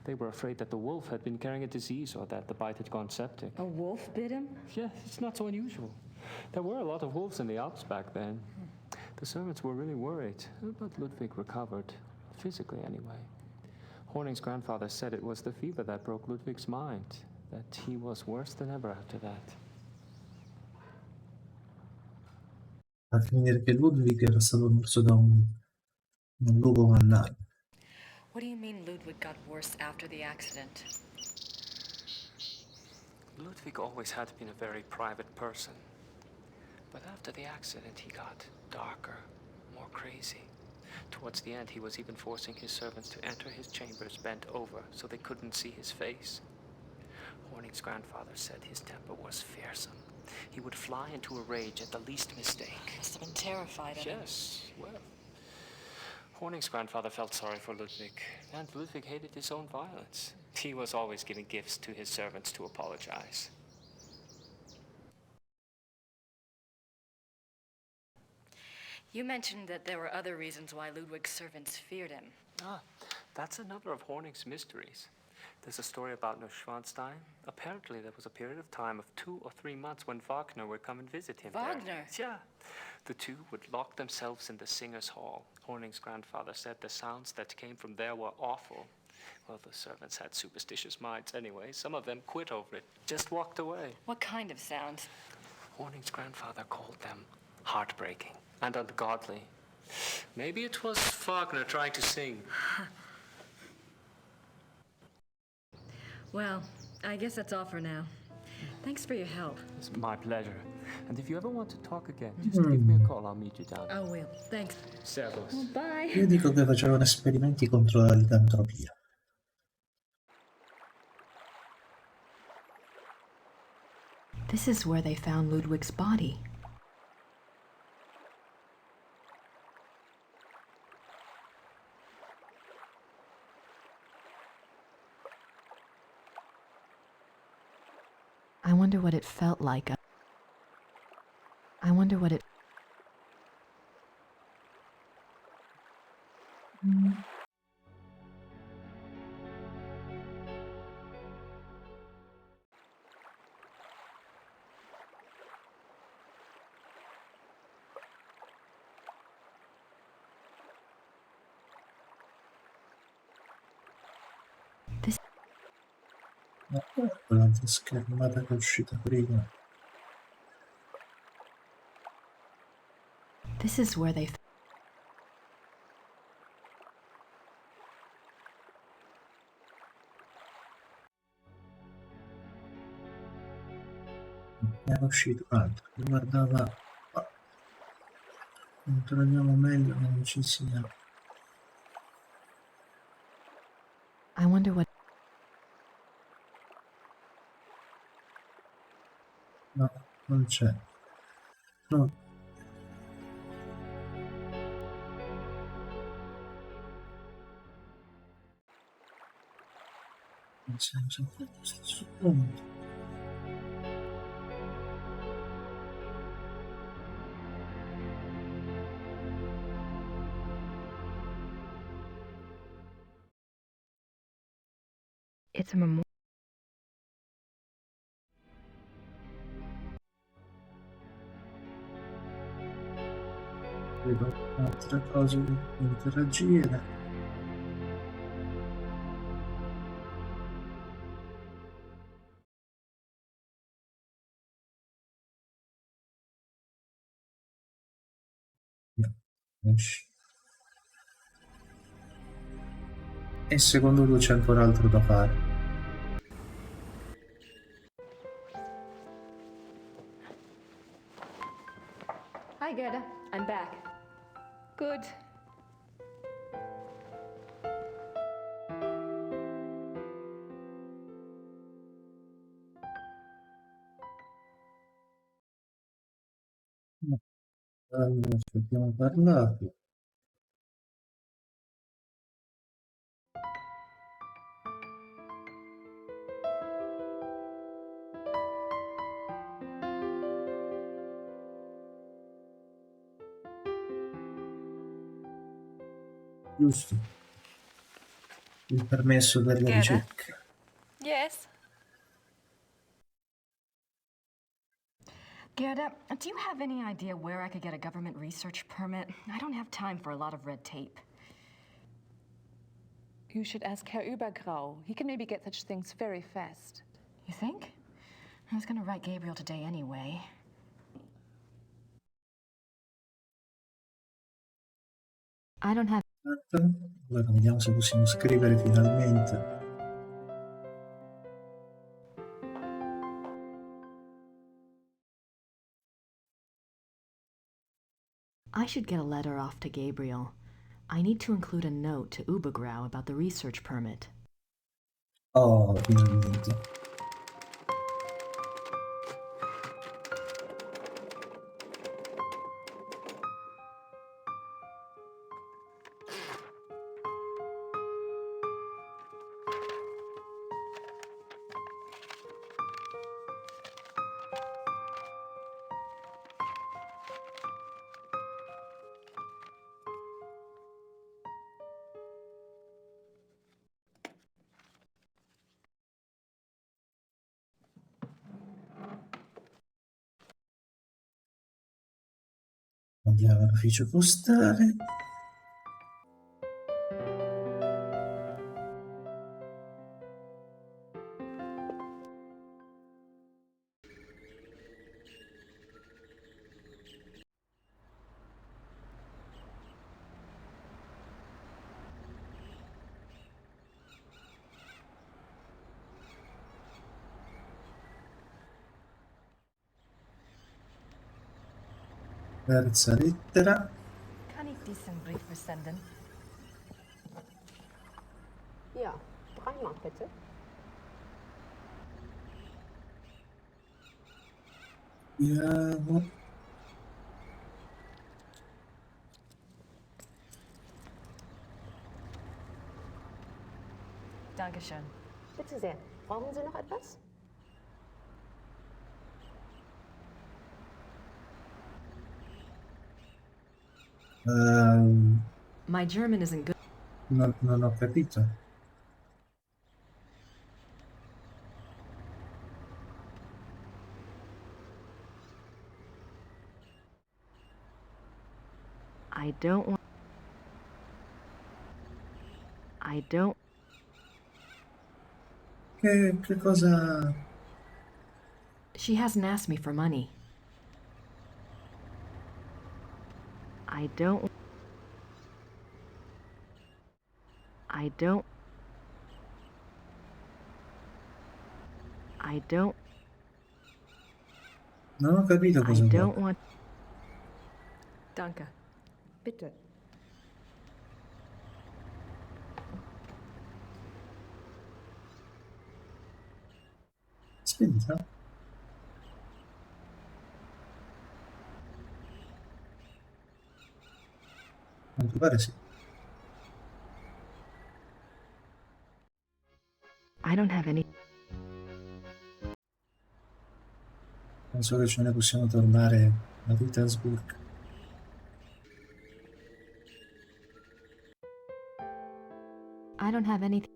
Speaker 14: They were afraid that the wolf had been carrying a disease or that the bite had gone septic.
Speaker 4: A wolf bit him?
Speaker 14: Yeah, it's not so unusual. There were a lot of wolves in the Alps back then. The servants were really worried, but Ludwig recovered, physically anyway. Horning's grandfather said it was the fever that broke Ludwig's mind, that he was worse than ever after that.
Speaker 1: A finire che Ludwig era stato morso da un lupo mannaro.
Speaker 4: What do you mean Ludwig got worse after the accident?
Speaker 14: Ludwig always had been a very private person. But after the accident, he got darker, more crazy. Towards the end, he was even forcing his servants to enter his chambers bent over so they couldn't see his face. Horning's grandfather said his temper was fearsome. He would fly into a rage at the least mistake.
Speaker 4: Must have been terrified of him.
Speaker 14: Yes, well. Horning's grandfather felt sorry for Ludwig, and Ludwig hated his own violence. He was always giving gifts to his servants to apologize.
Speaker 4: You mentioned that there were other reasons why Ludwig's servants feared him.
Speaker 14: Ah, that's another of Horning's mysteries. There's a story about Neuschwanstein. Apparently, there was a period of time of 2 or 3 months when Wagner would come and visit him
Speaker 4: Wagner?
Speaker 14: there. Yeah. The two would lock themselves in the singers' hall. Horning's grandfather said the sounds that came from there were awful. Well, the servants had superstitious minds anyway. Some of them quit over it, just walked away.
Speaker 4: What kind of sounds?
Speaker 14: Horning's grandfather called them heartbreaking and ungodly. Maybe it was Wagner trying to sing.
Speaker 4: Well, I guess that's all for now. Thanks for your help.
Speaker 14: It's my pleasure. And if you ever want to talk again, just give me a call. I'll meet you down there.
Speaker 4: I will. Thanks.
Speaker 14: Servus.
Speaker 4: Well, bye.
Speaker 1: Io dico che facevano esperimenti contro la licantropia.
Speaker 2: This is where they found Ludwig's body. I wonder what it felt like. I wonder what it...
Speaker 1: Ma quella schermata che è uscita prima.
Speaker 2: This is where they...
Speaker 1: Era uscito altro, riguardava... Controlliamo meglio l'amicizia.
Speaker 2: I wonder what...
Speaker 1: No, non c'è. No. Non senso stesso punto.
Speaker 10: It's a memorial.
Speaker 1: Vedo altre cose da interagire. No, esci. E secondo lui c'è ancora altro da fare.
Speaker 3: Hi, Gerda. I'm back.
Speaker 9: Good.
Speaker 1: Allora, abbiamo parlato. Giusto. Il permesso per la ricerca.
Speaker 9: Yes?
Speaker 4: Gerda, do you have any idea where I could get a government research permit? I don't have time for a lot of red tape.
Speaker 9: You should ask Herr Übergrau. He can maybe get such things very fast.
Speaker 4: You think? I was gonna write Gabriel today anyway.
Speaker 2: I don't have...
Speaker 1: Allora, vediamo se possiamo scrivere finalmente.
Speaker 2: I should get a letter off to Gabriel. I need to include a note to Übergrau about the research permit.
Speaker 1: Oh, finalmente. Andiamo all'ufficio postale. Terza lettera.
Speaker 4: Kann ich diesen Brief versenden?
Speaker 11: Ja, 3-mal bitte.
Speaker 1: Vediamo.
Speaker 4: Dankeschön.
Speaker 11: Bitte sehr. Brauchen Sie noch etwas?
Speaker 2: My German isn't good.
Speaker 1: Non ho capito.
Speaker 2: I don't want. I don't.
Speaker 1: Che cosa...
Speaker 2: She hasn't asked me for money. I don't. I don't. I don't.
Speaker 1: Non ho capito
Speaker 2: I
Speaker 1: cosa
Speaker 2: don't
Speaker 1: vuole.
Speaker 2: want.
Speaker 3: Danke.
Speaker 11: Bitte.
Speaker 1: Spenta? Quanto pare sì.
Speaker 2: I don't have any.
Speaker 1: Penso che ce ne possiamo tornare a Petersburg.
Speaker 2: I don't have anything.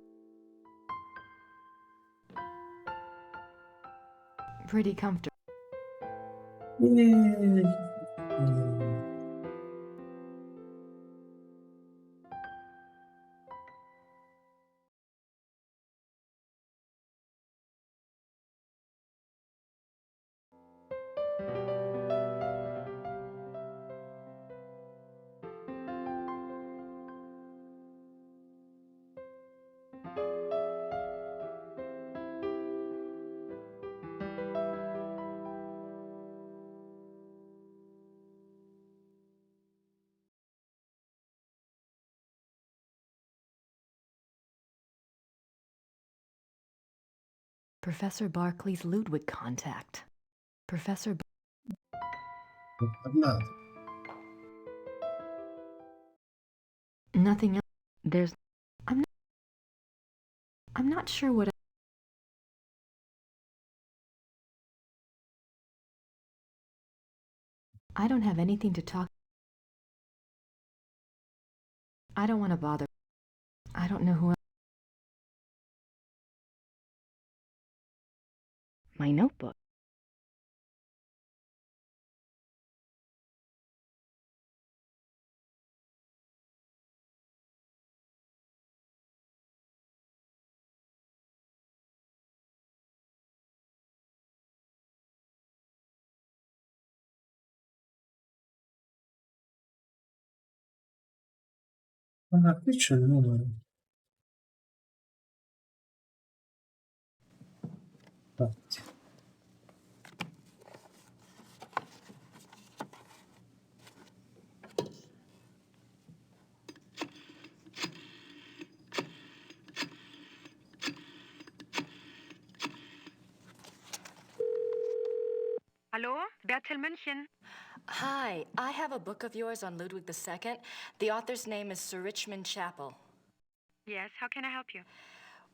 Speaker 2: Pretty comfortable. Professor Barclay's Ludwig contact. Professor.
Speaker 1: Ho parlato.
Speaker 2: Nothing else. There's. I'm not sure what. I don't have anything to talk. I don't want to bother. I don't know who else. My notebook.
Speaker 1: Ah, qui c'è il numero. Infatti.
Speaker 10: Hallo, Bertel München.
Speaker 4: Hi, I have a book of yours on Ludwig II. The author's name is Sir Richmond Chapel.
Speaker 10: Yes, how can I help you?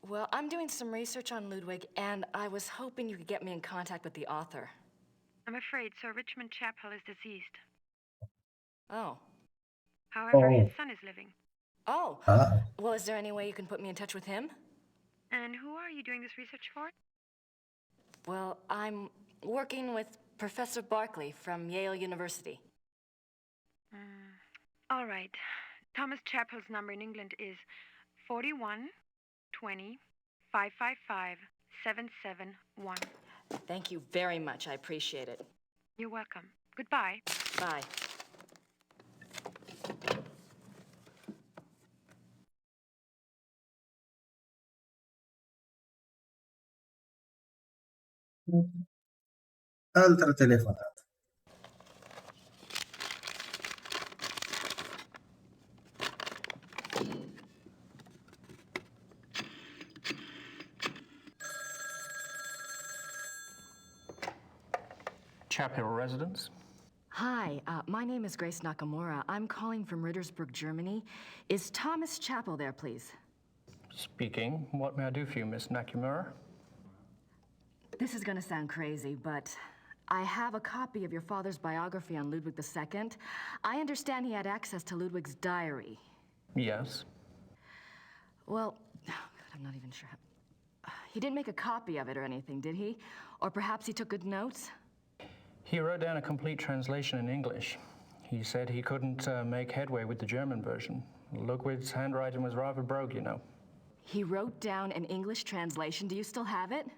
Speaker 4: Well, I'm doing some research on Ludwig, and I was hoping you could get me in contact with the author.
Speaker 10: I'm afraid Sir Richmond Chapel is deceased.
Speaker 4: Oh.
Speaker 10: However, his
Speaker 1: Oh.
Speaker 10: son is living.
Speaker 4: Oh.
Speaker 1: Ah.
Speaker 4: Well, is there any way you can put me in touch with him?
Speaker 10: And who are you doing this research for?
Speaker 4: Well, I'm working with Professor Barclay from Yale University.
Speaker 10: All right. Thomas Chappell's number in England is 41 20 555 771.
Speaker 4: Thank you very much. I appreciate it.
Speaker 10: You're welcome. Goodbye.
Speaker 4: Bye.
Speaker 1: Altra telefonata.
Speaker 8: Chapel residence?
Speaker 4: Hi, my name is Grace Nakamura. I'm calling from Rittersburg, Germany. Is Thomas Chappell there, please?
Speaker 8: Speaking. What may I do for you, Miss Nakamura?
Speaker 4: This is gonna sound crazy, but I have a copy of your father's biography on Ludwig II. I understand he had access to Ludwig's diary.
Speaker 8: Yes.
Speaker 4: Well, oh God, I'm not even sure. He didn't make a copy of it or anything, did he? Or perhaps he took good notes?
Speaker 8: He wrote down a complete translation in English. He said he couldn't make headway with the German version. Ludwig's handwriting was rather brogue, you know.
Speaker 4: He wrote down an English translation. Do you still have it?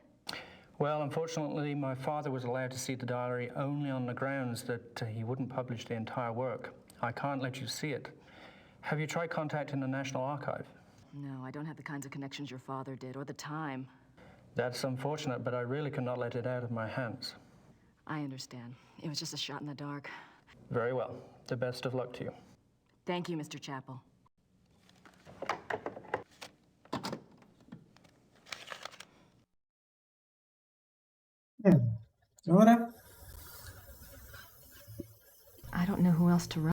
Speaker 8: Well, unfortunately, my father was allowed to see the diary only on the grounds that he wouldn't publish the entire work. I can't let you see it. Have you tried contacting the National Archive?
Speaker 4: No, I don't have the kinds of connections your father did, or the time.
Speaker 8: That's unfortunate, but I really cannot let it out of my hands.
Speaker 4: I understand. It was just a shot in the dark.
Speaker 8: Very well. The best of luck to you.
Speaker 4: Thank you, Mr. Chappell.
Speaker 1: Ora?
Speaker 2: I don't know who else to write.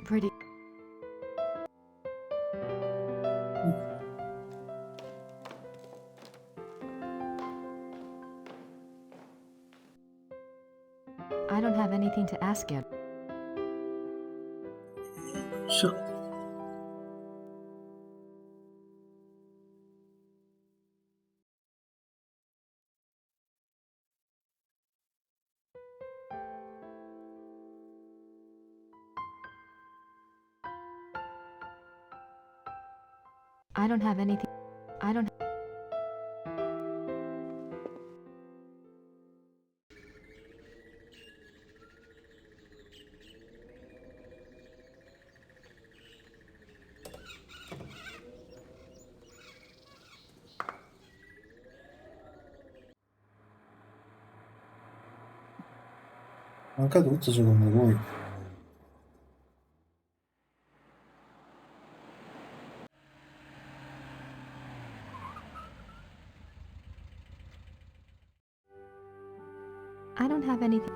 Speaker 2: Pretty. I don't have anything to ask yet.
Speaker 1: So.
Speaker 2: I don't have anything. I don't.
Speaker 1: Manca tutto secondo voi?
Speaker 2: I don't have anything.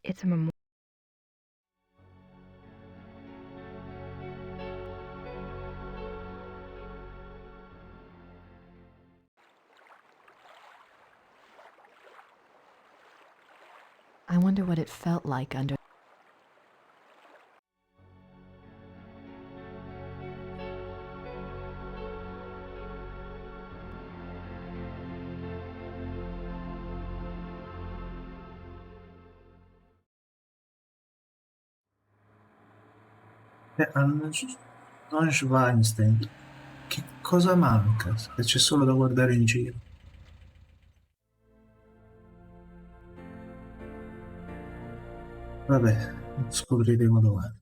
Speaker 2: It's a memorial. I wonder what it felt like under.
Speaker 1: Non Schweinstein. Che cosa manca? Se c'è solo da guardare in giro. Vabbè, scopriremo domani.